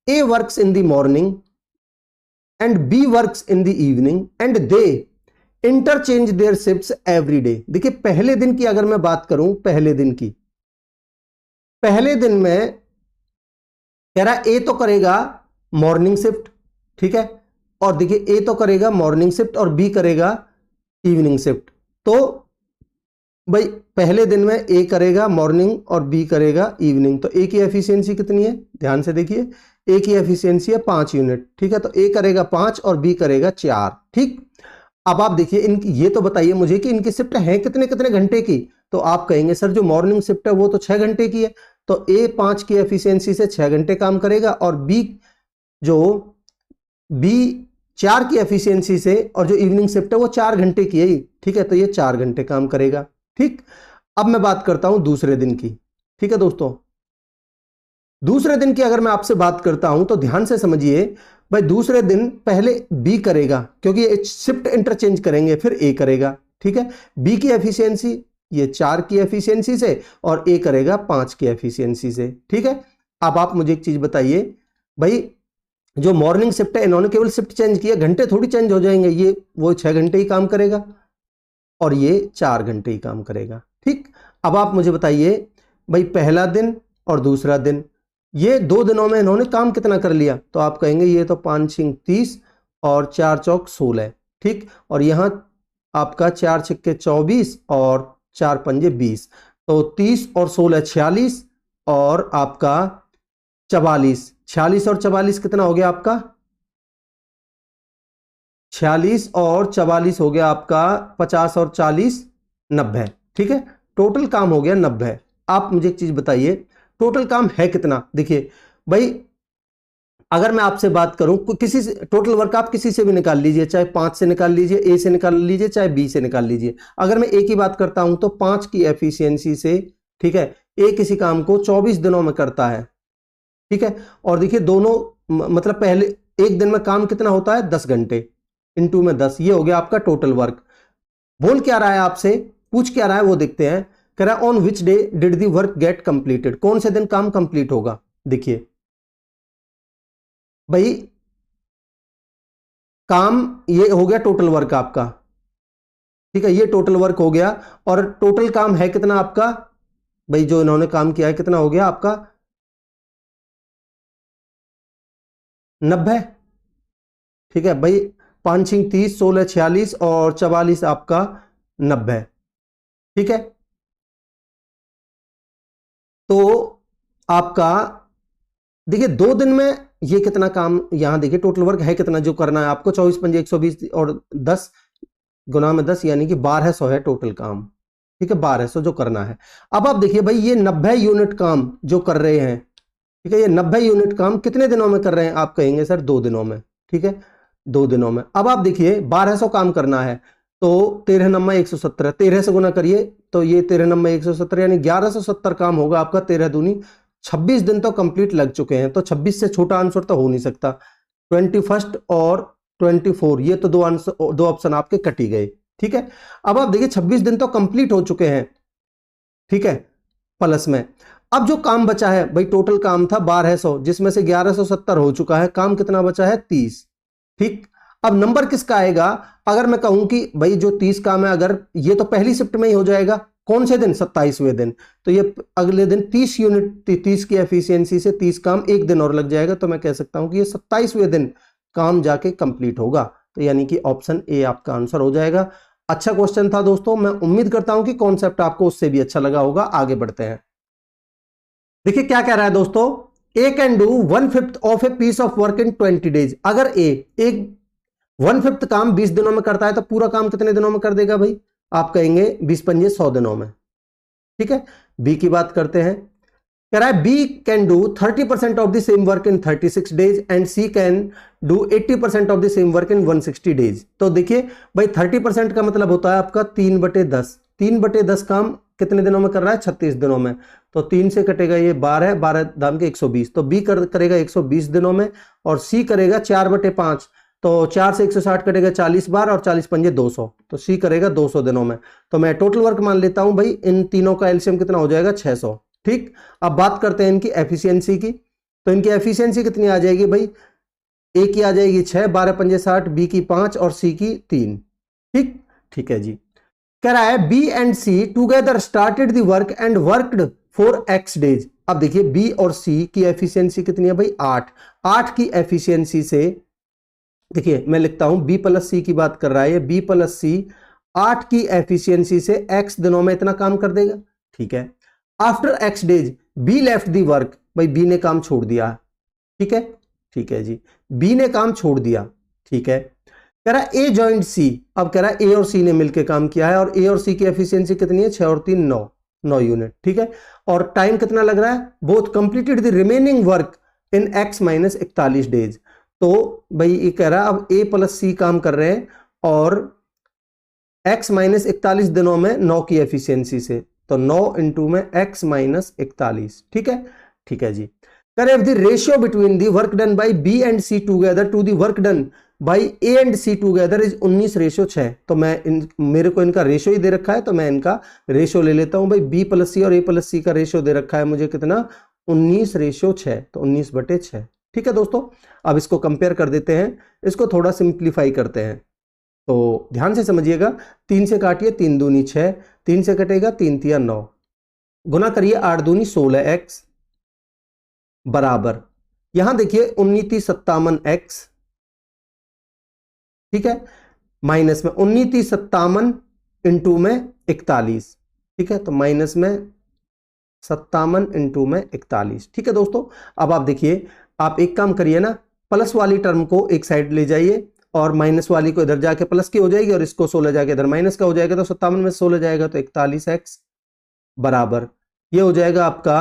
A works in the morning and B works in the evening and they interchange their shifts every day. देखिए पहले दिन की अगर मैं बात करूं, पहले दिन की, पहले दिन में कह रहा है ए तो करेगा मॉर्निंग शिफ्ट। ठीक है, और देखिए ए तो करेगा मॉर्निंग शिफ्ट और बी करेगा इवनिंग शिफ्ट। तो भाई पहले दिन में ए करेगा मॉर्निंग और बी करेगा इवनिंग, तो ए की एफिशिएंसी कितनी है, ध्यान से देखिए, ए की एफिशिएंसी है 5 यूनिट। ठीक है, तो ए करेगा 5 और बी करेगा 4। ठीक, अब आप देखिए इनकी, ये तो बताइए मुझे कि इनकी शिफ्ट है कितने कितने घंटे की, तो आप कहेंगे सर जो मॉर्निंग शिफ्ट है वो तो 6 घंटे की है, तो ए 5 की एफिशिएंसी से 6 घंटे काम करेगा, और बी 4 की एफिशिएंसी से, और जो इवनिंग शिफ्ट है वो 4 घंटे की है। ठीक है, तो ये 4 घंटे काम करेगा। ठीक, अब मैं बात करता हूं दूसरे दिन की। ठीक है दोस्तों, दूसरे दिन की अगर मैं आपसे बात करता हूं तो ध्यान से समझिए भाई, दूसरे दिन पहले बी करेगा क्योंकि ये शिफ्ट इंटरचेंज करेंगे, फिर ए करेगा। ठीक है, बी की एफिशिएंसी ये 4 की एफिशिएंसी से, और ए करेगा 5 की एफिशिएंसी से। ठीक है, अब आप मुझे एक चीज बताइए भाई, जो मॉर्निंग शिफ्ट है इन्होंने केवल शिफ्ट चेंज किया, घंटे थोड़ी चेंज हो जाएंगे, ये वो 6 घंटे ही काम करेगा और ये 4 घंटे ही काम करेगा। ठीक, अब आप मुझे बताइए भाई, पहला दिन और दूसरा दिन, ये 2 दिनों में इन्होंने काम कितना कर लिया, तो आप कहेंगे ये तो 5 6 30 और 4 चौक 16, ठीक। और यहाँ आपका 4 छिक्के 24 और 4 पंजे 20, तो 30 और 16 46 और आपका 44, 46 और 44 कितना हो गया आपका 46 और 44 हो गया आपका 50 और 40 90, ठीक है। टोटल काम हो गया 90। आप मुझे एक चीज बताइए, टोटल काम है कितना। देखिए भाई, अगर मैं आपसे बात करूं किसी से टोटल वर्क आप किसी से भी निकाल लीजिए, चाहे 5 से निकाल लीजिए, ए से निकाल लीजिए, चाहे बी से निकाल लीजिए। अगर मैं ए की बात करता हूं तो 5 की एफिशिएंसी से, ठीक है, ए किसी काम को 24 दिनों में करता है, ठीक है। और देखिए दोनों मतलब पहले एक दिन में काम कितना होता है 10 घंटे, इनटू में 10, ये हो गया आपका टोटल वर्क। बोल क्या रहा है आपसे, पूछ क्या रहा है वो देखते हैं। कह रहा है on which day did the work get completed, कौन से दिन काम कंप्लीट होगा। देखिए भाई, काम ये हो गया टोटल वर्क आपका, ठीक है, ये टोटल वर्क हो गया। और टोटल काम है कितना आपका, भाई जो इन्होंने काम किया है कितना हो गया आपका 90, ठीक है भाई। 5 6 30, 16 46 और 44 आपका 90, ठीक है। तो आपका देखिए 2 दिन में ये कितना काम, यहां देखिए टोटल वर्क है कितना जो करना है आपको, 24 पंजे 120 और 10 गुना में 10 यानी कि 1200 है टोटल काम, ठीक है, 1200 जो करना है। अब आप देखिए भाई, ये 90 यूनिट काम जो कर रहे हैं, ठीक है, ये 90 यूनिट काम कितने दिनों में कर रहे हैं। आप कहेंगे सर 2 दिनों में, ठीक है, 2 दिनों में। अब आप देखिए 1200 काम करना है तो 13 नम्मा 117, 13 से गुना करिए तो ये 13 नम्मा 117 यानी 1170 काम होगा आपका। 13 दूनी 26 दिन तो कंप्लीट लग चुके हैं, तो 26 से छोटा आंसर तो हो नहीं सकता। 21 और 24 ये तो दो ऑप्शन आपके कट ही गए, ठीक है। अब आप देखिए 26 दिन तो कंप्लीट हो चुके हैं, ठीक है, प्लस में अब जो काम बचा है भाई, टोटल काम था 1200 जिसमें से 1170 हो चुका है, काम कितना बचा है 30, ठीक। अब नंबर किसका आएगा, अगर मैं कहूं कि भाई जो 30 काम है, अगर ये तो पहली शिफ्ट में ही हो जाएगा, कौन से दिन 27वें दिन, तो ये अगले दिन 30 यूनिट 30 की एफिशिएंसी से 30 काम एक दिन और लग जाएगा, तो मैं कह सकता हूं कि ये 27वें दिन काम जाके कंप्लीट होगा। तो यानी कि ऑप्शन ए आपका आंसर हो जाएगा। अच्छा क्वेश्चन था दोस्तों, मैं उम्मीद करता हूं कि कॉन्सेप्ट आपको उससे भी अच्छा लगा होगा। आगे बढ़ते हैं, देखिए क्या कह रहा है दोस्तों, A can do 1/5 of a piece of work in 20 days. अगर ए एक 1/5 काम 20 दिनों में करता है तो पूरा काम कितने दिनों में कर देगा भाई, आप कहेंगे 20 पंजे 100 दिनों में, ठीक है। बी की बात करते हैं, कह रहा है B can do 30% of the same work in 36 days and C can do 80% of the same work in 160 days. तो देखिए भाई 30% का मतलब होता है आपका 3/10, 3/10 काम कितने दिनों में कर रहा है 36 दिनों में, तो 3 से कटेगा ये 12, 12 दाम के 120, तो बी करेगा 120 दिनों में, और सी करेगा 4/5, तो 4 से 160 कटेगा 40 बार और 40 पंजे 200, तो सी करेगा 200 दिनों में। तो मैं टोटल वर्क मान लेता हूं भाई, इन तीनों का एलसीएम कितना हो जाएगा 600, ठीक। अब बात करते हैं इनकी एफिशिएंसी की, तो इनकी एफिशिएंसी कितनी आ जाएगी भाई, ए की आ जाएगी 6, 12 पंजे 60, बी की 5 और सी की 3, ठीक, ठीक है जी। कह रहा है B and C together started the work and worked for X days. अब देखिए बी और सी की एफिशिएंसी कितनी है भाई 8, 8 की एफिशिएंसी से, देखिए मैं लिखता हूं बी प्लस सी की बात कर रहा है, बी प्लस सी 8 की एफिशिएंसी से एक्स दिनों में इतना काम कर देगा, ठीक है। After x days be left the work, भाई बी ने काम छोड़ दिया, ठीक है, ठीक है जी, बी ने काम छोड़ दिया, ठीक है। कह रहा है ए जॉइंट सी, अब कह रहा है ए और सी ने मिलकर काम किया है, और ए और सी की एफिशिएंसी कितनी है 6 और 3 9, 9 यूनिट, ठीक है। और टाइम कितना लग रहा है, both completed the remaining work in x minus 41 days. तो भाई ये कह रहा है अब ए प्लस सी काम कर रहे हैं और x माइनस 41 दिनों में 9 की एफिशिएंसी से, तो 9 इंटू में x माइनस 41, ठीक है, ठीक है जी। करें if the ratio between the work done by B and C together to the work done by A and C together is 19:6। तो मैं मेरे को इनका रेशियो ही दे रखा है, तो मैं इनका रेशियो ले लेता हूं भाई, बी प्लस सी और ए प्लस सी का रेशियो दे रखा है मुझे कितना 19:6, तो 19/6, ठीक है दोस्तों। अब इसको कंपेयर कर देते हैं, इसको थोड़ा सिंप्लीफाई करते हैं, तो ध्यान से समझिएगा। 3 से काटिए, 3 दूनी 6, 3 से कटेगा 3 तिया 9, गुना करिए 8 दूनी 16x बराबर, यहां देखिए 19 57x ठीक है, माइनस में 19 30 57 इंटू में 41, ठीक है, तो माइनस में 57 इंटू में 41। ठीक है दोस्तों, अब आप देखिए, आप एक काम करिए ना, प्लस वाली टर्म को एक साइड ले जाइए और माइनस वाली को इधर जाके प्लस की हो जाएगी और इसको 16 जाके इधर माइनस का हो जाएगा, तो 57 में 16 जाएगा तो 41x बराबर ये हो जाएगा आपका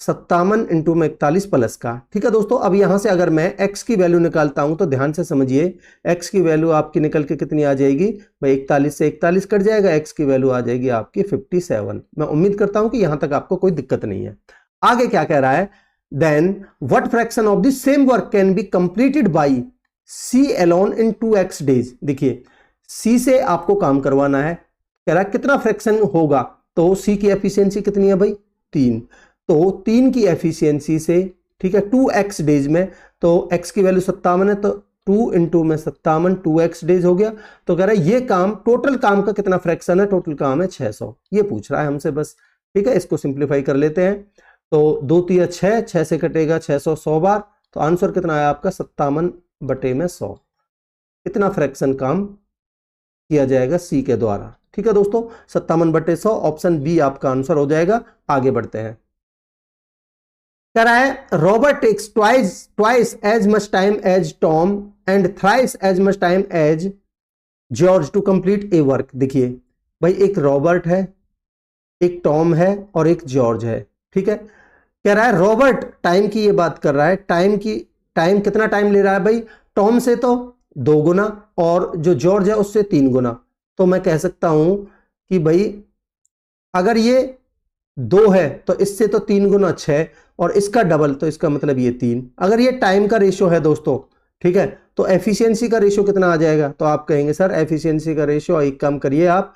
57 इंटू में 41 प्लस का। ठीक है दोस्तों, अब यहां से अगर मैं x की वैल्यू निकालता हूं तो ध्यान से समझिए, x की वैल्यू आपकी निकल के कितनी आ जाएगी भाई, 41 से 41 कट जाएगा, x की वैल्यू आ जाएगी आपकी 57। मैं उम्मीद करता हूं कि यहां तक आपको कोई दिक्कत नहीं है। आगे क्या कह रहा है, then what fraction of the same work can be completed by c alone in 2x days. देखिए c से आपको काम करवाना है, कह रहा है कितना फ्रैक्शन होगा, तो c की एफिशिएंसी कितनी है भाई 3, तो 3 की एफिशिएंसी से, ठीक है, 2x डेज में, तो x की वैल्यू 57 है, तो 2 इंटू में 57 2x डेज हो गया। तो कह रहा है ये काम, टोटल काम का कितना फ्रैक्शन है, टोटल काम है 600, ये पूछ रहा है हमसे बस। ठीक है, इसको सिंप्लीफाई कर लेते हैं, तो 2 3 6, 6 से कटेगा 600 100 बार, तो आंसर कितना आया आपका 57 बटे में 100। इतना फ्रैक्शन काम किया जाएगा सी के द्वारा। ठीक है दोस्तों, 57 बटे 100, ऑप्शन बी आपका आंसर हो जाएगा। आगे बढ़ते हैं, कह रहा है Robert takes twice as much time as Tom and thrice as much time as George to complete a work. देखिए भाई, एक रॉबर्ट है, एक टॉम है और एक जॉर्ज है। ठीक है, कह रहा है रॉबर्ट टाइम की ये बात कर रहा है, टाइम कितना टाइम ले रहा है भाई, टॉम से तो 2 गुना और जो जॉर्ज है उससे 3 गुना। तो मैं कह सकता हूं कि भाई अगर ये 2 है तो इससे तो 3 गुना 6 और इसका डबल, तो इसका मतलब ये 3। अगर ये टाइम का रेशियो है दोस्तों, ठीक है, तो एफिशिएंसी का रेशियो कितना आ जाएगा, तो आप कहेंगे सर एफिशिएंसी का रेशियो, एक काम करिए आप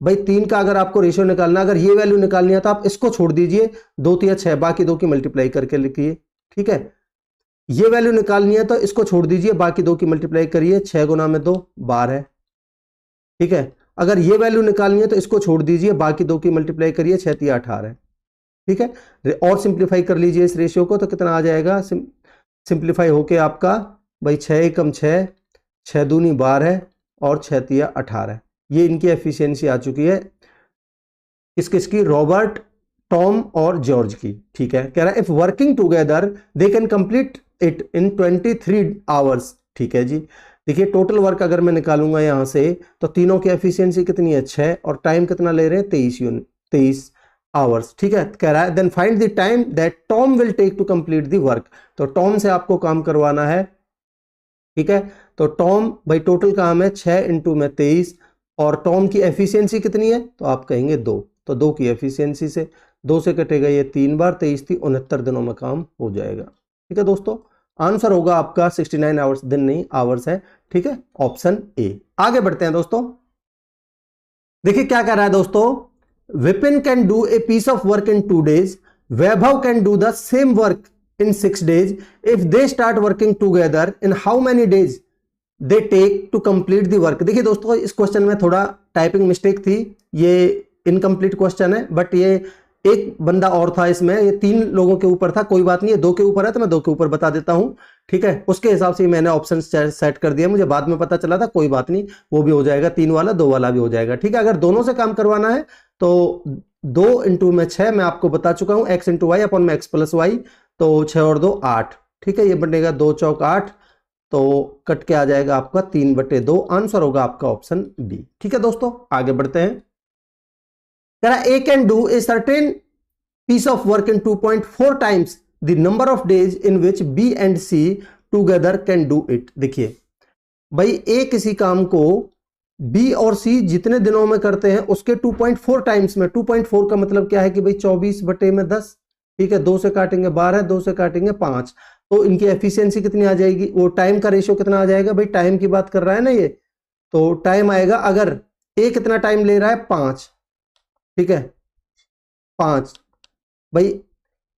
भाई, 3 का अगर आपको रेशियो निकालना, अगर ये वैल्यू निकालनी है तो आप इसको छोड़ दीजिए, 2 3 6, बाकी 2 की मल्टीप्लाई करके लिखिए। ठीक है, ये वैल्यू निकालनी है तो इसको छोड़ दीजिए, बाकी 2 की मल्टीप्लाई करिए, 6 गुना में 2 12 है। ठीक है, अगर ये वैल्यू निकालनी है तो इसको छोड़ दीजिए, बाकी 2 की मल्टीप्लाई करिए, 6 3 18 है। ठीक है, और सिंप्लीफाई कर लीजिए इस रेशियो को, तो कितना आ जाएगा, सिंप्लीफाई होके आपका भाई 6 एकम 6, 6 दूनी 12 है और 6 3 18। ये इनकी एफिशिएंसी आ चुकी है, किस किस की, रॉबर्ट, टॉम और जॉर्ज की। ठीक है, कह रहा है if working together they can complete it in 23 hours. ठीक है जी, देखिए टोटल वर्क अगर मैं निकालूंगा यहां से, तो तीनों की एफिशिएंसी कितनी है 6 और टाइम कितना ले रहे हैं 23 आवर्स। ठीक है, कह रहा है then find the time that Tom will take to complete the work. तो टॉम से आपको काम करवाना है। ठीक है, तो टॉम भाई टोटल काम है 6 इंटू में 23 और टॉम की एफिशिएंसी कितनी है, तो आप कहेंगे 2, तो 2 की एफिशिएंसी से 2 से कटेगा ये 3 बार, 23 थी 69 दिनों में काम हो जाएगा। ठीक है दोस्तों, आंसर होगा आपका 69 आवर्स, दिन नहीं आवर्स है। ठीक है, ऑप्शन ए। आगे बढ़ते हैं दोस्तों, देखिए क्या कह रहा है दोस्तों, Vipin can do a piece of work in 2 days, Vaibhav can do the same work in 6 days. If they start working together, in how many days they take to complete the work? देखिए दोस्तों, इस क्वेश्चन में थोड़ा typing mistake थी, ये incomplete question है, but ये एक बंदा और था इसमें, ये 3 लोगों के ऊपर था, कोई बात नहीं है, 2 के ऊपर है तो मैं 2 के ऊपर बता देता हूं। ठीक है, उसके हिसाब से मैंने ऑप्शन सेट कर दिया, मुझे बाद में पता चला था, कोई बात नहीं, वो भी हो जाएगा, 3 वाला 2 वाला भी हो जाएगा। ठीक है, अगर दोनों से काम करवाना है तो 2 इंटू में 6 मैं आपको बता चुका हूं, x इंटू वाई अपॉन में x प्लस वाई, तो 6 और 2 8। ठीक है, ये बनेगा 2 चौक 8, तो कट के आ जाएगा आपका 3 बटे 2, आंसर होगा आपका ऑप्शन बी। ठीक है दोस्तों, आगे बढ़ते हैं, कह रहा A can do a certain piece of work in 2.4 times the number of days in which B and C together can do it। देखिए भाई, A किसी काम को B और C जितने दिनों में करते हैं उसके 2.4 टाइम्स में, 2.4 का मतलब क्या है कि भाई 24 बटे में 10। ठीक है, 2 से काटेंगे 12, 2 से काटेंगे 5, तो इनकी एफिशिएंसी कितनी आ जाएगी, वो टाइम का रेशियो कितना आ जाएगा, भाई टाइम की बात कर रहा है ना ये, तो टाइम आएगा, अगर A कितना टाइम ले रहा है 5, ठीक है 5, भाई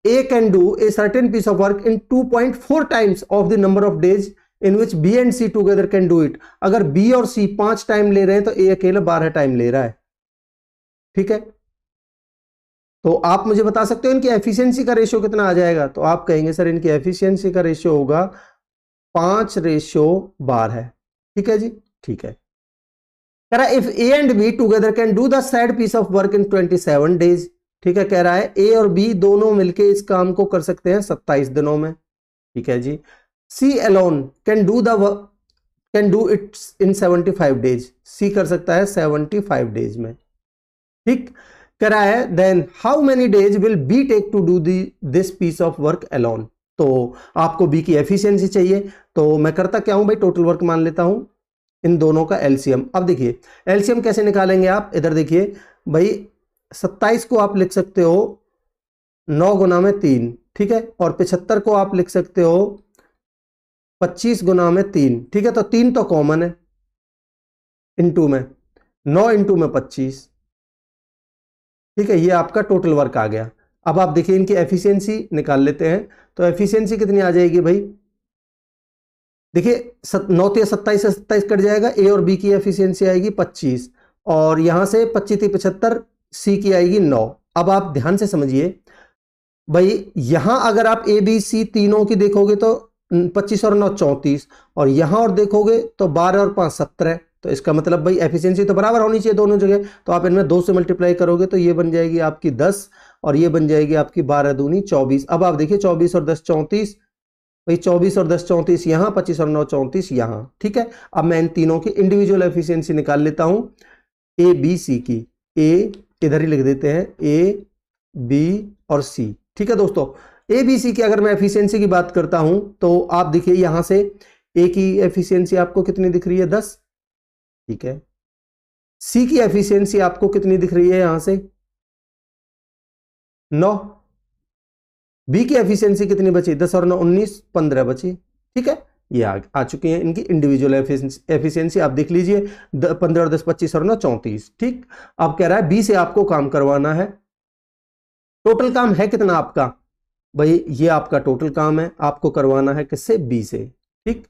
A can do a certain piece of work in 2.4 times of the number of days in which B and C together can do it। अगर B और C 5 टाइम ले रहे हैं तो A अकेला 12 टाइम ले रहा है। ठीक है, तो आप मुझे बता सकते हो इनकी एफिशिएंसी का रेशियो कितना आ जाएगा, तो आप कहेंगे सर इनकी एफिशिएंसी का रेशियो होगा 5:12 है। ठीक है जी, ठीक है। कह रहा है if A and B together can do the said piece of work in 27 days. ठीक है, कह रहा है ए और बी दोनों मिलके इस काम को कर सकते हैं 27 दिनों में। ठीक है जी। C alone can do it in 75 days. C कर सकता है 75 डेज में। ठीक, कह रहा है then how many days will be take to do this piece of work alone. तो आपको बी की एफिशिएंसी चाहिए, तो मैं करता क्या हूं भाई, टोटल वर्क मान लेता हूं, इन दोनों का एलसीएम। अब देखिए एलसीएम कैसे निकालेंगे आप, इधर देखिए भाई 27 को आप लिख सकते हो 9 गुना में 3, ठीक है, और 75 को आप लिख सकते हो 25 गुना में 3, ठीक है, तो 3 तो कॉमन है इनटू में 9 इंटू में 25, ठीक है, ये आपका टोटल वर्क आ गया। अब आप देखिए इनकी एफिशिएंसी निकाल लेते हैं, तो एफिशिएंसी कितनी आ जाएगी भाई, देखिए 9 से 27 कट जाएगा, ए और बी की एफिशिएंसी आएगी 25, और यहां से 25 75, सी की आएगी 9। अब आप ध्यान से समझिए भाई, यहां अगर आप ए बी सी तीनों की देखोगे तो 25 और 9 34, और यहां और देखोगे तो 12 और 5 17, तो इसका मतलब भाई एफिशिएंसी तो बराबर होनी चाहिए दोनों जगह, तो आप इनमें 2 से मल्टीप्लाई करोगे तो ये बन जाएगी आपकी 10, और ये बन जाएगी आपकी 12 दूनी 24। अब आप देखिए 24 और 10 34, भाई 24 और 10 34 यहां, 25 और 9 34 यहां, ठीक है। अब मैं इन तीनों की इंडिविजुअल एफिशिएंसी निकाल लेता हूं, ए बी सी की, ए इधर ही लिख देते हैं, ए बी और सी, ठीक है दोस्तों। ए बी सी की अगर मैं एफिशिएंसी की बात करता हूं तो आप देखिए यहां से ए की एफिशिएंसी आपको कितनी दिख रही है 10, ठीक है। सी की एफिशिएंसी आपको कितनी दिख रही है यहां से 9, बी की एफिशिएंसी कितनी बची 10 और 9 19, 15 बची, ठीक है। ये आ चुकी है इनकी इंडिविजुअल एफिशिएंसी, आप देख लीजिए 15 और 10 25 और 9 34, ठीक। अब कह रहा है बी से आपको काम करवाना है, टोटल काम है कितना आपका भाई, ये आपका टोटल काम है, आपको करवाना है किससे, बी से, ठीक।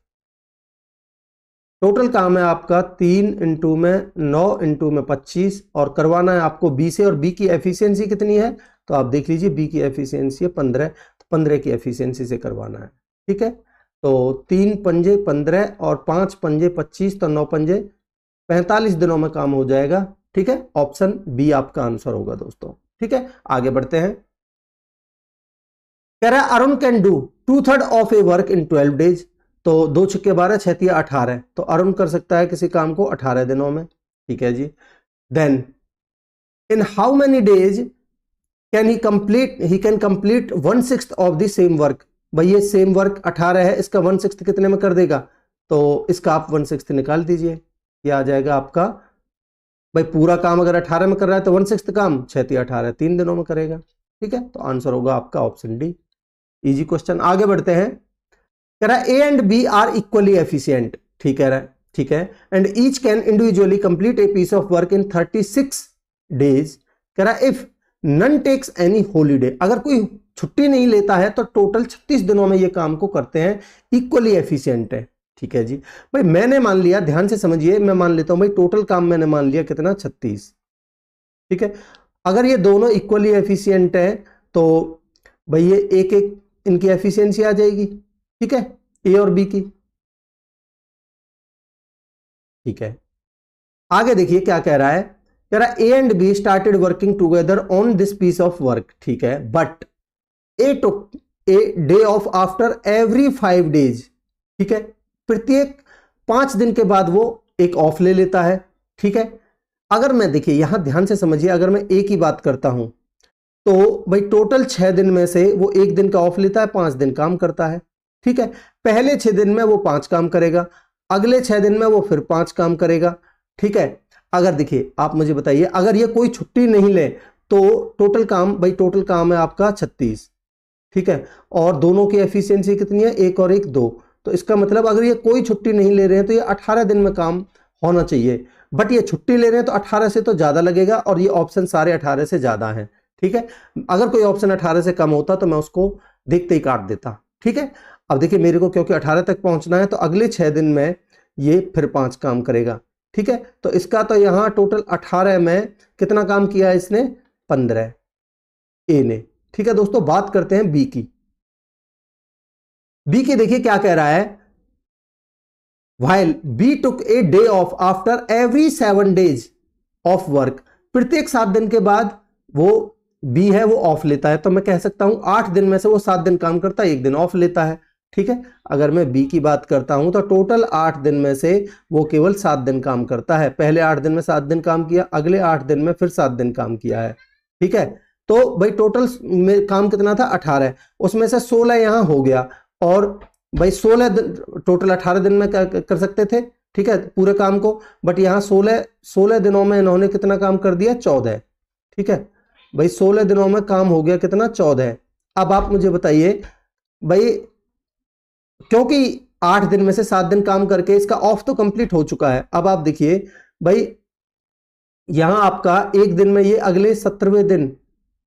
टोटल काम है आपका 3 इंटू में 9 इंटू में 25, और करवाना है आपको बी से, और बी की एफिशिएंसी कितनी है, तो आप देख लीजिए बी की एफिशिएंसी है 15, तो 15 की एफिशिएंसी से करवाना है, ठीक है। तो 3 पंजे 15 और 5 पंजे 25, तो 9 पंजे 45 दिनों में काम हो जाएगा, ठीक है। ऑप्शन बी आपका आंसर होगा दोस्तों, ठीक है। आगे बढ़ते हैं, कह रहा है Arun can do 2/3 of A work in 12 days. तो 2 छक्के 12 6 तिया 18, तो अरुण कर सकता है किसी काम को 18 दिनों में, ठीक है जी। Then in how many days can he can complete 1/6 of the same work. भाई ये सेम वर्क 18 है, इसका 1/6 कितने में कर देगा, तो इसका आप 1/6 निकाल दीजिए, ये आ जाएगा आपका, भाई पूरा काम अगर 18 में कर रहा है तो 1/6 काम 6 तिया 18 3 दिनों में करेगा, ठीक है। तो आंसर होगा आपका ऑप्शन डी, इजी क्वेश्चन। आगे बढ़ते हैं, कह रहा है A and B are equally efficient, ठीक है, ठीक है, and each can individually complete a piece of work in 36 days. कह रहा है if none takes any holiday, अगर कोई छुट्टी नहीं लेता है तो टोटल 36 दिनों में ये काम को करते हैं, इक्वली एफिशिएंट है, ठीक है जी। भाई मैंने मान लिया, ध्यान से समझिए, मैं मान लेता हूं भाई टोटल काम मैंने मान लिया कितना 36, ठीक है। अगर ये दोनों इक्वली एफिशिएंट है तो भाई ये एक एक इनकी एफिशिएंसी आ जाएगी, ठीक है, ए और बी की, ठीक है। आगे देखिए क्या कह रहा है, कह रहा है A and B started working together on this piece of work, ठीक है, but A took a day off after every 5 days, ठीक है, प्रत्येक 5 दिन के बाद वो एक ऑफ ले लेता है, ठीक है। अगर मैं देखिए यहां ध्यान से समझिए, अगर मैं ए की बात करता हूं तो भाई टोटल 6 दिन में से वो 1 दिन का ऑफ लेता है, 5 दिन काम करता है, ठीक है। पहले 6 दिन में वो 5 काम करेगा, अगले 6 दिन में वो फिर 5 काम करेगा, ठीक है। अगर देखिए आप मुझे बताइए, अगर ये कोई छुट्टी नहीं ले तो टोटल काम, भाई टोटल काम है आपका 36, ठीक है, और दोनों की एफिशिएंसी कितनी है 1 और 1 2, तो इसका मतलब अगर ये कोई छुट्टी नहीं ले रहे हैं तो ये 18 दिन में काम होना चाहिए, बट ये छुट्टी ले रहे हैं तो 18 से तो ज्यादा लगेगा, और ये ऑप्शन सारे 18 से ज्यादा हैं, ठीक है। अगर कोई ऑप्शन 18 से कम होता तो मैं उसको देखते ही काट देता, ठीक है। अब देखिए मेरे को क्योंकि 18 तक पहुंचना है तो अगले 6 दिन में ये फिर 5 काम करेगा, ठीक है। तो इसका तो यहां टोटल 18 में कितना काम किया है इसने 15 ए ने, ठीक है दोस्तों। बात करते हैं बी की। बी की देखिए क्या कह रहा है, while B took a day off after every 7 days of work, प्रत्येक 7 दिन के बाद वो बी है वो ऑफ लेता है। तो मैं कह सकता हूं 8 दिन में से वो 7 दिन काम करता है, 1 दिन ऑफ लेता है। ठीक है, अगर मैं बी की बात करता हूं तो टोटल 8 दिन में से वो केवल 7 दिन काम करता है। पहले 8 दिन में 7 दिन काम किया, अगले 8 दिन में फिर 7 दिन काम किया है। ठीक है, तो भाई टोटल में काम कितना था 18, उसमें से 16 यहां हो गया, और भाई 16 दिन टोटल 18 दिन में कर सकते थे। ठीक है, पूरे काम को, बट यहां 16 दिनों में इन्होंने कितना काम कर दिया 14। ठीक है भाई, 16 दिनों में काम हो गया कितना 14। अब आप मुझे बताइए भाई, क्योंकि 8 दिन में से 7 दिन काम करके इसका ऑफ तो कंप्लीट हो चुका है। अब आप देखिए भाई, यहां आपका एक दिन में ये अगले 17वें दिन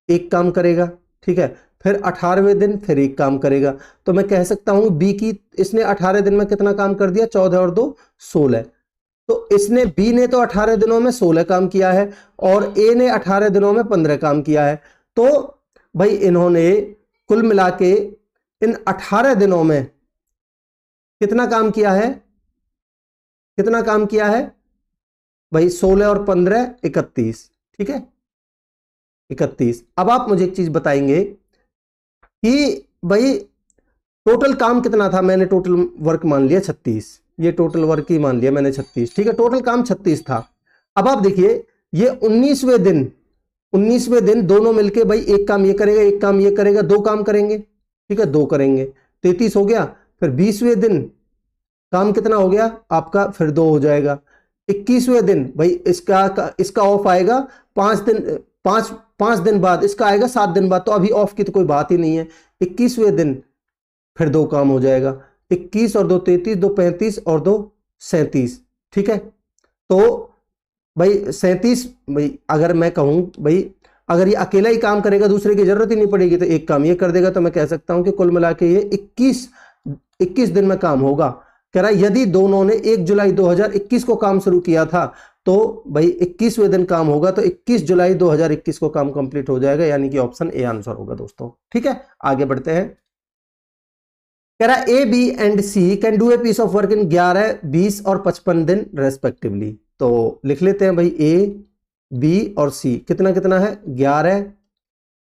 एक काम करेगा। ठीक है, फिर 18वें दिन फिर एक काम करेगा। तो मैं कह सकता हूं बी की, इसने 18 दिन में कितना काम कर दिया 14 और 2 16। तो इसने बी ने तो 18 दिनों में 16 काम किया है, और ए ने 18 दिनों में 15 काम किया है। तो भाई इन्होंने कुल मिला के इन 18 दिनों में कितना काम किया है, कितना काम किया है भाई 16 और 15 31। ठीक है, 31। अब आप मुझे एक चीज बताएंगे कि भाई टोटल काम कितना था। मैंने टोटल वर्क मान लिया 36, ये टोटल वर्क ही मान लिया मैंने 36। ठीक है, टोटल काम 36 था। अब आप देखिए ये 19वें दिन दोनों मिलके भाई एक काम ये करेगा, एक काम ये करेगा, 2 काम करेंगे। ठीक है, 2 करेंगे, 33 हो गया। फिर 20वें दिन काम कितना हो गया आपका, फिर 2 हो जाएगा। 21वें दिन भाई इसका ऑफ आएगा 5 दिन बाद, इसका आएगा 7 दिन बाद। तो अभी ऑफ की तो कोई बात ही नहीं है। 21वें दिन फिर 2 काम हो जाएगा, 21 और 2 33, 2 35 और 2 37। ठीक है, तो भाई 37, भाई अगर मैं कहूं भाई अगर ये अकेला ही काम करेगा, दूसरे की जरूरत ही नहीं पड़ेगी, तो एक काम ये कर देगा। तो मैं कह सकता हूं कि कुल मिला के ये 21 दिन में काम होगा। कह रहा है यदि दोनों ने 1 जुलाई 2021 को काम शुरू किया था तो भाई 21वें दिन काम होगा, तो 21 जुलाई 2021 को काम कंप्लीट हो जाएगा, यानी कि ऑप्शन ए आंसर होगा दोस्तों। ठीक है, आगे बढ़ते हैं। कह रहा है A B and C can do a piece of work in 11, 20 और 55 दिन रेस्पेक्टिवली। तो लिख लेते हैं भाई ए बी और सी कितना कितना है 11,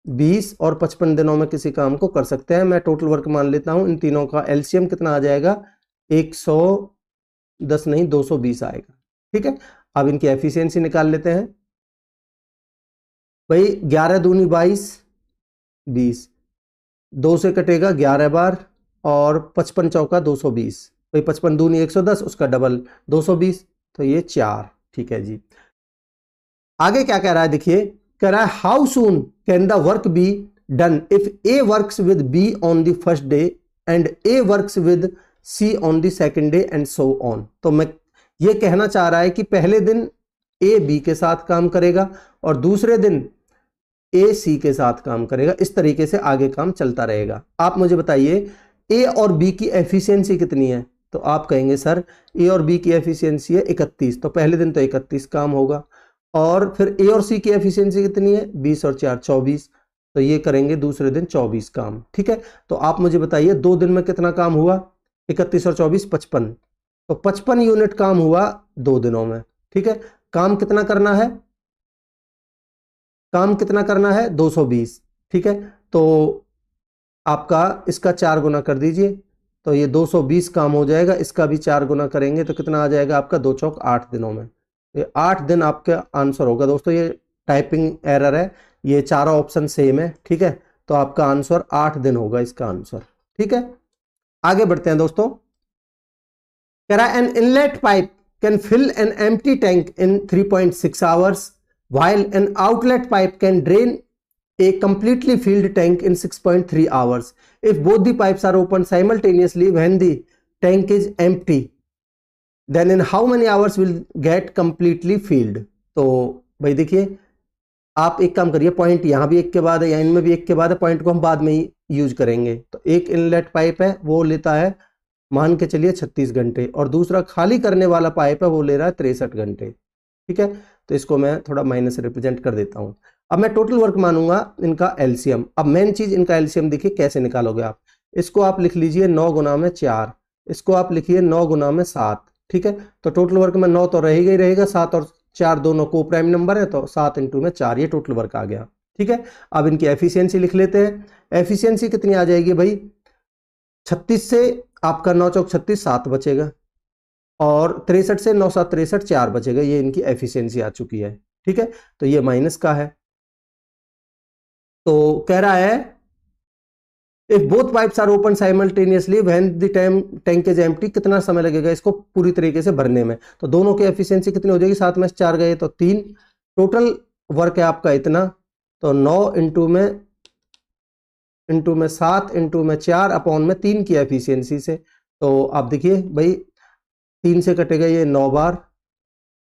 20 और 55 दिनों में किसी काम को कर सकते हैं। मैं टोटल वर्क मान लेता हूं, इन तीनों का एलसीएम कितना आ जाएगा 110 नहीं 220 आएगा। ठीक है, अब इनकी एफिशिएंसी निकाल लेते हैं। भाई 11 दूनी 22, 20, 2 से कटेगा 11 बार, और 55 चौका 220। भाई 55 दूनी 110, उसका डबल 220, तो ये 4। ठीक है जी, आगे क्या कह रहा है देखिए, कह रहा है how soon can the work be done if A works with B on the first day and A works with C on the second day and so on. तो मैं ये कहना चाह रहा है कि पहले दिन ए बी के साथ काम करेगा और दूसरे दिन ए सी के साथ काम करेगा, इस तरीके से आगे काम चलता रहेगा। आप मुझे बताइए ए और बी की एफिशिएंसी कितनी है। तो आप कहेंगे सर ए और बी की एफिशिएंसी है 31, तो पहले दिन तो 31 काम होगा, और फिर ए और सी की एफिशिएंसी कितनी है 20 और 4 24, तो ये करेंगे दूसरे दिन 24 काम। ठीक है, तो आप मुझे बताइए 2 दिन में कितना काम हुआ 31 और 24 55, तो 55 यूनिट काम हुआ 2 दिनों में। ठीक है, काम कितना करना है, काम कितना करना है 220। ठीक है, तो आपका इसका 4 गुना कर दीजिए, तो ये 220 काम हो जाएगा। इसका भी 4 गुना करेंगे तो कितना आ जाएगा आपका 2 चौक 8 दिनों में। ये 8 दिन आपका आंसर होगा दोस्तों। ये टाइपिंग एरर है, ये चारों ऑप्शन सेम है। ठीक है, तो आपका आंसर 8 दिन होगा इसका आंसर। ठीक है, आगे बढ़ते हैं दोस्तों। कह रहा है an inlet pipe can fill an empty tank in 3.6 hours while an outlet pipe can drain a completely filled tank in 6.3 hours if both the pipes are opened simultaneously when the tank is empty, then in how many hours will get completely filled। तो भाई देखिए आप एक काम करिए, point यहाँ भी एक के बाद है या इनमें भी एक के बाद है, पॉइंट को हम बाद में ही यूज करेंगे। तो एक इनलेट पाइप है वो लेता है मान के चलिए 36 घंटे, और दूसरा खाली करने वाला पाइप है वो ले रहा है 63 घंटे। ठीक है, तो इसको मैं थोड़ा माइनस रिप्रेजेंट कर देता हूं। अब मैं टोटल वर्क मानूंगा इनका एलसीएम। अब मेन चीज इनका एलसीएम देखिए कैसे निकालोगे आप। इसको आप लिख लीजिए 9 गुना में 4, इसको आप लिखिए 9 गुना में 7, ठीक है। तो टोटल वर्क में 9 तो रहेगा ही रहेगा, 7 और 4 दोनों को प्राइम नंबर है, तो 7 इंटू में 4 ये टोटल वर्क आ गया। ठीक है, अब इनकी एफिशिएंसी लिख लेते हैं। एफिशिएंसी कितनी आ जाएगी भाई, 36 से आपका 9 चौक 36, 7 बचेगा, और 63 से 9 7 63, 4 बचेगा। ये इनकी एफिशिएंसी आ चुकी है। ठीक है, तो ये माइनस का है। तो कह रहा है if both pipes are open simultaneously when the tank is empty, कितना समय लगेगा इसको पूरी तरीके से भरने में। तो दोनों की एफिशिएंसी कितनी हो जाएगी, 7 में से 4 गए तो 3, टोटल वर्क है आपका इतना, तो 9 इंटू में 7 इंटू में 4 अपॉन में 3 की एफिशिएंसी से। तो आप देखिए भाई 3 से कटेगा ये 9 बार,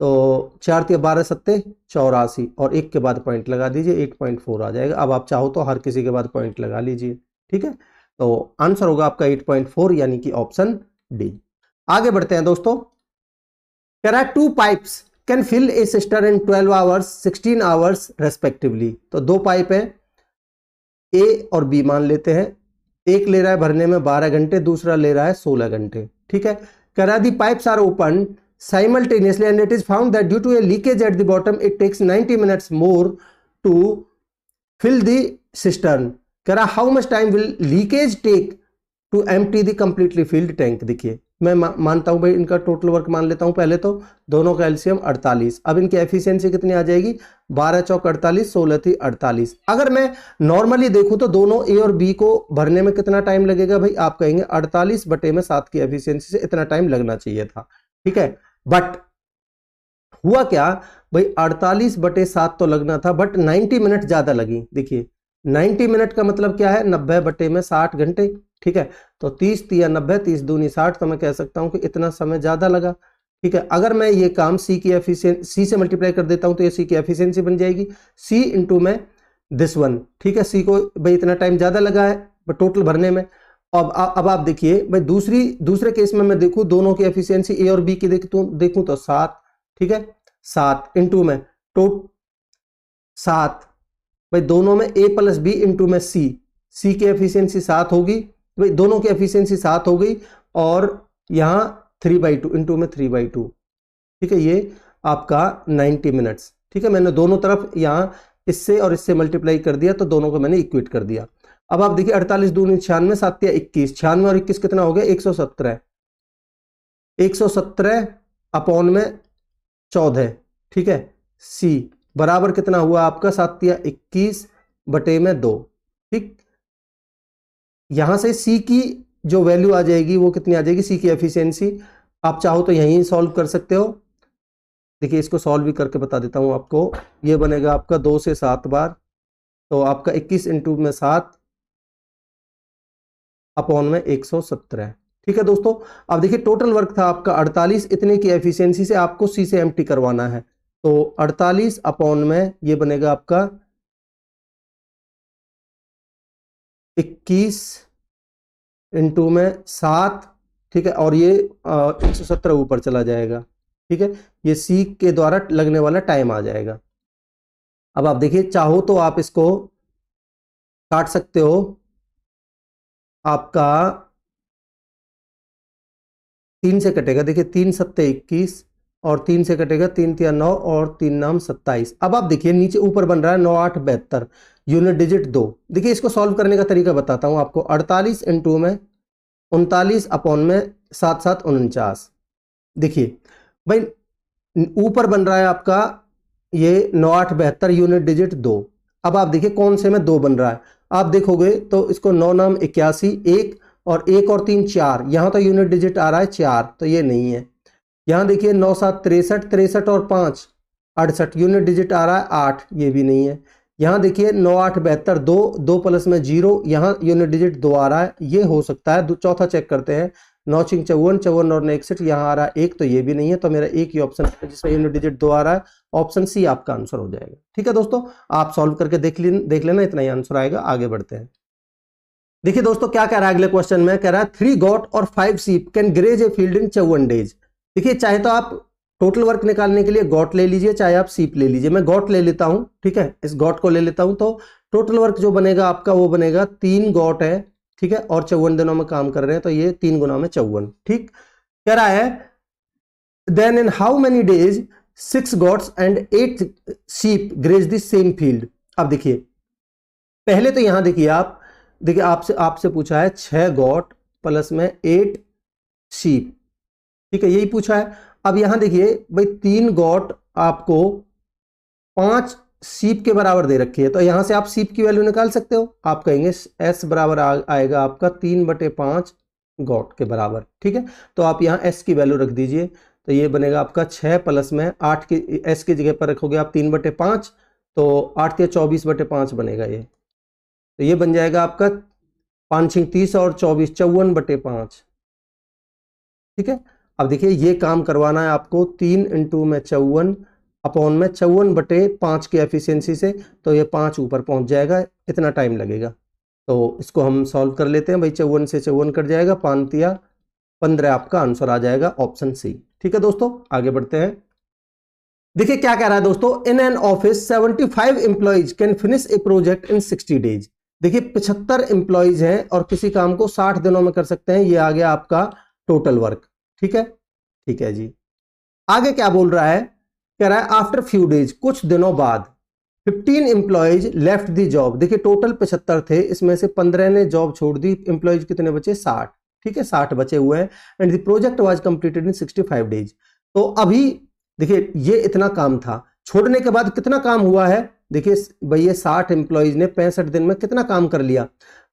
तो 4 के 12 सत्ते 84, और 1 के बाद पॉइंट लगा दीजिए, 8.4 आ जाएगा। अब आप चाहो तो हर किसी के बाद पॉइंट लगा लीजिए। ठीक है, तो आंसर होगा आपका 8.4 यानी कि ऑप्शन डी। आगे बढ़ते हैं दोस्तों। कह रहा है 2 pipes can fill a cistern in 12 hours 16 hours respectively. तो 2 पाइप है, ए और बी मान लेते हैं। एक ले रहा है भरने में 12 घंटे, दूसरा ले रहा है 16 घंटे। ठीक है, कह रहा है the pipes are open simultaneously and it is found that due to a leakage at the bottom it takes 90 minutes more to fill the cistern. कह रहा how much time will leakage take to empty the completely filled tank। देखिए मैं मानता हूं भाई इनका total work मान लेता हूं पहले, तो दोनों का एलसीएम 48। अब इनकी एफिशिएंसी कितनी आ जाएगी, 12 चौक 48, 16 थी 48। अगर मैं नॉर्मली देखूं तो दोनों ए और बी को भरने में कितना टाइम लगेगा भाई, आप कहेंगे 48 बटे में 7 की एफिशिएंसी से इतना टाइम लगना चाहिए था। ठीक है, बट हुआ क्या भाई, 48 बटे 7 तो लगना था, बट 90 मिनट ज्यादा लगी। देखिए 90 मिनट का मतलब क्या है, 90 बटे में 60 घंटे। ठीक है, तो 30 तिया 90, 30 दूनी 60, तो मैं कह सकता हूं कि इतना समय ज्यादा लगा। ठीक है, अगर मैं ये काम सी की एफिशिएंसी सी से मल्टीप्लाई कर देता हूं तो ये सी की एफिशिएंसी बन जाएगी सी इंटू में दिस वन। ठीक है, सी को भाई इतना टाइम ज्यादा लगा है टोटल भरने में। अब आप देखिए भाई दूसरे केस में मैं देखूं दोनों की एफिशिएंसी ए और बी की देखूं तो 7। ठीक है, 7 इंटू में 7 भाई दोनों में ए प्लस बी इंटू में सी की एफिशिएंसी 7 होगी भाई, दोनों की एफिशिएंसी 7 हो गई, और यहां 3/2 इंटू में 3/2। ठीक है, ये आपका 90 मिनट्स। ठीक है, मैंने दोनों तरफ यहां इससे और इससे मल्टीप्लाई कर दिया, तो दोनों को मैंने इक्वेट कर दिया। अब आप देखिए 48 दूनी 96, 7 या 21, 96 और 21 कितना हो गया, 117। 117 अपॉन में 14। ठीक है, सी बराबर कितना हुआ आपका, 7 या 21 बटे में 2। ठीक, यहां से सी की जो वैल्यू आ जाएगी वो कितनी आ जाएगी, सी की एफिशिएंसी। आप चाहो तो यहीं सॉल्व कर सकते हो। देखिए इसको सॉल्व भी करके बता देता हूं आपको। ये बनेगा आपका 2 से 7 बार, तो आपका 21 इंटू में 7 अपॉन में 117। ठीक है दोस्तों, अब देखिए टोटल वर्क था आपका 48, इतने की एफिशिएंसी से आपको सी से एम्प्टी करवाना है, तो 48 अपॉन में ये बनेगा आपका 21 इंटू में 7। ठीक है, और ये 117 ऊपर चला जाएगा। ठीक है, ये सी के द्वारा लगने वाला टाइम आ जाएगा। अब आप देखिए चाहो तो आप इसको काट सकते हो, आपका 3 से कटेगा। देखिए 3 सत्ते 21, और 3 से कटेगा 3 तिया 9, और 3 नाम 27। अब आप देखिए नीचे ऊपर बन रहा है 9 8 72, यूनिट डिजिट 2। देखिए इसको सॉल्व करने का तरीका बताता हूं आपको। 48 इंटू में 39 अपॉन में 7 7 49। देखिए भाई ऊपर बन रहा है आपका ये 9 8 72, यूनिट डिजिट 2। अब आप देखिए कौन से में 2 बन रहा है, आप देखोगे तो इसको 9 नाम 81, 1 और 1 और 3 4, यहां तो यूनिट डिजिट आ रहा है 4, तो ये नहीं है। यहां देखिए 9 7 63, 63 और 5 68, यूनिट डिजिट आ रहा है 8, ये भी नहीं है। यहां देखिए 9 8 72, 2 2 प्लस में 0, यहां यूनिट डिजिट 2 आ रहा है, ये हो सकता है। चौथा चेक करते हैं, 9 6 54, 54 और 61, यहां आ रहा है 1, तो ये भी नहीं है। तो मेरा एक ही ऑप्शन है जिसमें यूनिट डिजिट 2 आ रहा है, ऑप्शन सी आपका आंसर हो जाएगा। ठीक है दोस्तों, आप सॉल्व करके देख लेना, इतना ही आंसर आएगा। आगे बढ़ते हैं। देखिए दोस्तों क्या कह रहा है अगले क्वेश्चन में, कह रहा है 3 गॉट और 5 sheep can graze a field in 54 days. देखिए चाहे तो आप टोटल वर्क निकालने के लिए गॉट ले लीजिए, चाहे आप सीप ले लीजिए। मैं गॉट ले लेता हूं। ठीक है, इस गॉट को ले लेता हूं, तो टोटल वर्क जो बनेगा आपका वो बनेगा 3 गॉट है। ठीक है, और 54 दिनों में काम कर रहे हैं, तो ये 3 गुना में 54। ठीक, कह रहा है then in how many days 6 goats and 8 sheep graze the same field। अब देखिए पहले तो यहां देखिए आपसे पूछा है 6 गॉट प्लस में 8 शीप, ठीक है, यही पूछा है। अब यहां देखिए भाई 3 गॉट आपको 5 शीप के बराबर दे रखी है, तो यहां से आप शीप की वैल्यू निकाल सकते हो। आप कहेंगे एस बराबर आएगा आपका 3/5 गॉट के बराबर, ठीक है। तो आप यहां एस की वैल्यू रख दीजिए, तो ये बनेगा आपका 6 प्लस में 8 की एस की जगह पर रखोगे आप 3/5, तो 8 या 24/5 बनेगा ये। तो ये बन जाएगा आपका 5 30 और 24 54/5, ठीक है। अब देखिए ये काम करवाना है आपको 3 × में 54 अपॉन में 54/5 की एफिशिएंसी से, तो ये 5 ऊपर पहुंच जाएगा, इतना टाइम लगेगा। तो इसको हम सॉल्व कर लेते हैं भाई, 54 से 54 कट जाएगा, 5 या 15 आपका आंसर आ जाएगा ऑप्शन सी, ठीक है दोस्तों। आगे बढ़ते हैं, देखिए क्या कह रहा है दोस्तों, in an office 75 employees can finish A project in 60 days. देखिए 75 एम्प्लॉइज हैं और किसी काम को 60 दिनों में कर सकते हैं, ये आ गया आपका टोटल वर्क, ठीक है, ठीक है जी। आगे क्या बोल रहा है, कह रहा है आफ्टर फ्यू डेज, कुछ दिनों बाद 15 एम्प्लॉइज लेफ्ट दी जॉब। देखिए टोटल 75 थे, इसमें से 15 ने जॉब छोड़ दी, एम्प्लॉइज कितने बचे 60, ठीक है, 60 बचे हुए हैं। And the project was completed in 65 days. तो अभी देखिए ये इतना काम था, छोड़ने के बाद कितना काम हुआ है, देखिए भाई ये 60 एम्प्लॉइज ने 65 दिन में कितना काम कर लिया।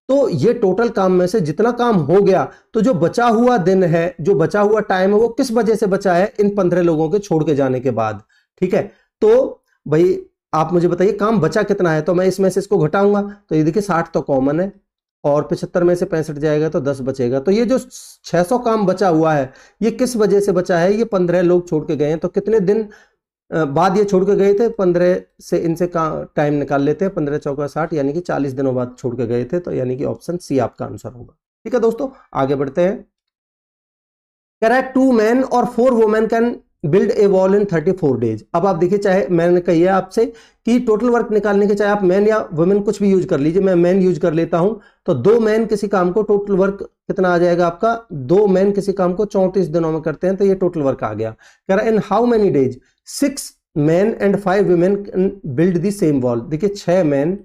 तो ये टोटल काम में से जितना काम हो गया, तो जो बचा हुआ दिन है, जो बचा हुआ टाइम है, वो किस वजह से बचा है, इन 15 लोगों के छोड़ के जाने के बाद, ठीक है। तो भाई आप मुझे बताइए काम बचा कितना है, तो मैं इसमें से इसको घटाऊंगा, तो ये देखिए 60 तो कॉमन है और 75 में से 65 जाएगा तो 10 बचेगा। तो ये जो 600 काम बचा हुआ है, ये किस वजह से बचा है, ये 15 लोग छोड़ के गए हैं। तो कितने दिन बाद ये छोड़ के गए थे, 15 से इनसे टाइम निकाल लेते हैं, 15 चौका 60, यानी कि 40 दिनों बाद छोड़ के गए थे, तो यानी कि ऑप्शन सी आपका आंसर होगा, ठीक है दोस्तों। आगे बढ़ते हैं, कह रहा है 2 men और 4 women can build a wall in 34 days. अब आप देखिए, चाहे मैंने कही है आपसे कि टोटल वर्क निकालने के, चाहे आप मैन या वुमेन कुछ भी यूज कर लीजिए, मैं मैन यूज कर लेता हूं, तो 2 मैन किसी काम को टोटल वर्क कितना आ जाएगा आपका, 2 मैन किसी काम को 34 दिनों में करते हैं, तो ये टोटल वर्क आ गया। कह रहा है in how many days 6 men and 5 women build the same wall. देखिए 6 मैन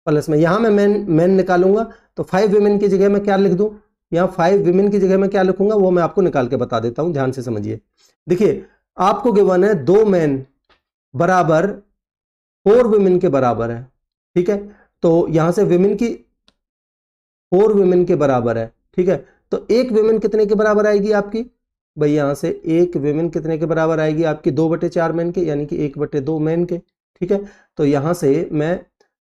प्लस में, यहां मैं मैन निकालूंगा, तो 5 women की जगह मैं क्या लिख दूं, यहां 5 women की जगह मैं क्या लिखूंगा, वो मैं आपको निकाल के बता देता हूं, ध्यान से समझिए। देखिए आपको गिवन है 2 मैन बराबर 4 women के बराबर है, ठीक है। तो यहां से women की 4 women के बराबर है, ठीक है। तो एक women कितने के बराबर आएगी आपकी, भाई यहां से एक women कितने के बराबर आएगी आपकी, 2/4 मैन के, यानी कि 1/2 मैन के, ठीक है। तो यहां से मैं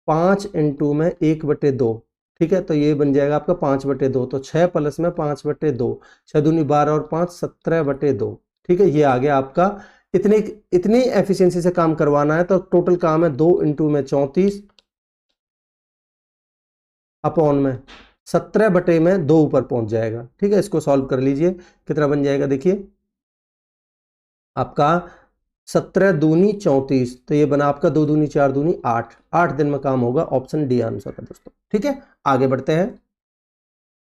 5 × में 1/2, ठीक है, तो ये बन जाएगा आपका 5/2। तो 6 प्लस में 5/2, 6 दूनी 12 और 5 17/2, ठीक है। ये आ गया आपका, इतनी एफिशिएंसी से काम करवाना है, तो टोटल काम है 2 × में 34 अपॉन में 17/2 ऊपर पहुंच जाएगा, ठीक है। इसको सॉल्व कर लीजिए, कितना बन जाएगा, देखिए आपका 17 दूनी 34, तो ये बना आपका 2 दूनी 4 दूनी 8 दिन में काम होगा, ऑप्शन डी आंसर है दोस्तों, ठीक है। आगे बढ़ते हैं,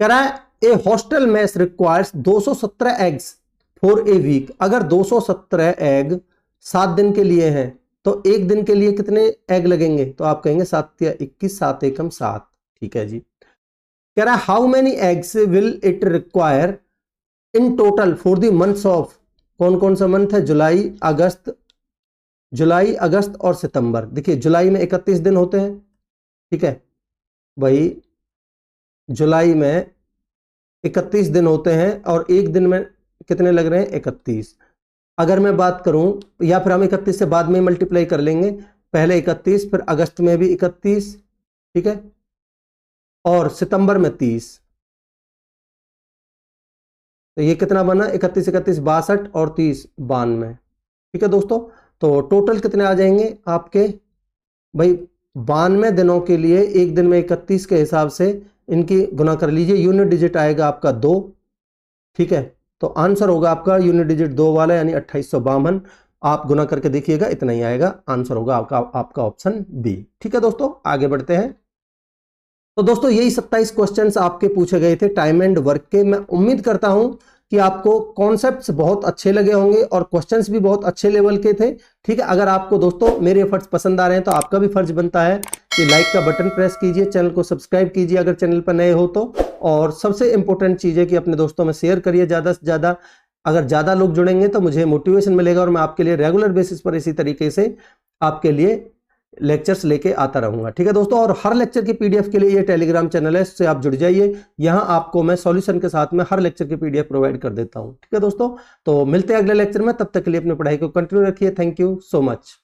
कह रहा है a hostel mess requires 217 eggs for a week. अगर 217 एग 7 दिन के लिए हैं, तो एक दिन के लिए कितने एग लगेंगे, तो आप कहेंगे 7 या 21, 7 एकम 7, ठीक है जी। कह रहा है how many eggs will it require in total for the months of, कौन कौन सा मंथ है, जुलाई अगस्त और सितंबर। देखिए जुलाई में 31 दिन होते हैं, ठीक है भाई, जुलाई में 31 दिन होते हैं और एक दिन में कितने लग रहे हैं, 31। अगर मैं बात करूं, या फिर हम 31 से बाद में मल्टीप्लाई कर लेंगे, पहले 31, फिर अगस्त में भी 31, ठीक है, और सितंबर में 30, तो ये कितना बना, 31 31 62 और 30 92, ठीक है दोस्तों। तो टोटल कितने आ जाएंगे आपके, भाई 92 दिनों के लिए एक दिन में 31 के हिसाब से इनकी गुना कर लीजिए, यूनिट डिजिट आएगा आपका 2, ठीक है। तो आंसर होगा आपका यूनिट डिजिट 2 वाला, यानी 2852। आप गुना करके देखिएगा, इतना ही आएगा, आंसर होगा आपका ऑप्शन बी, ठीक है दोस्तों। आगे बढ़ते हैं, तो दोस्तों यही 27 क्वेश्चंस आपके पूछे गए थे टाइम एंड वर्क के। मैं उम्मीद करता हूं कि आपको कॉन्सेप्ट्स बहुत अच्छे लगे होंगे और क्वेश्चंस भी बहुत अच्छे लेवल के थे। ठीक है, अगर आपको दोस्तों मेरे एफर्ट्स पसंद आ रहे हैं तो आपका भी फर्ज बनता है कि लाइक का बटन प्रेस कीजिए, चैनल को सब्सक्राइब कीजिए अगर चैनल पर नए हो तो, और सबसे इंपॉर्टेंट चीज़ है कि अपने दोस्तों में शेयर करिए ज़्यादा से ज़्यादा। अगर ज़्यादा लोग जुड़ेंगे तो मुझे मोटिवेशन मिलेगा और मैं आपके लिए रेगुलर बेसिस पर इसी तरीके से आपके लिए लेक्चर्स लेके आता रहूंगा। ठीक है दोस्तों, और हर लेक्चर की पीडीएफ के लिए ये टेलीग्राम चैनल है, इससे आप जुड़ जाइए। यहां आपको मैं सॉल्यूशन के साथ में हर लेक्चर की पीडीएफ प्रोवाइड कर देता हूं। ठीक है दोस्तों, तो मिलते हैं अगले लेक्चर में, तब तक के लिए अपनी पढ़ाई को कंटिन्यू रखिए। Thank you so much.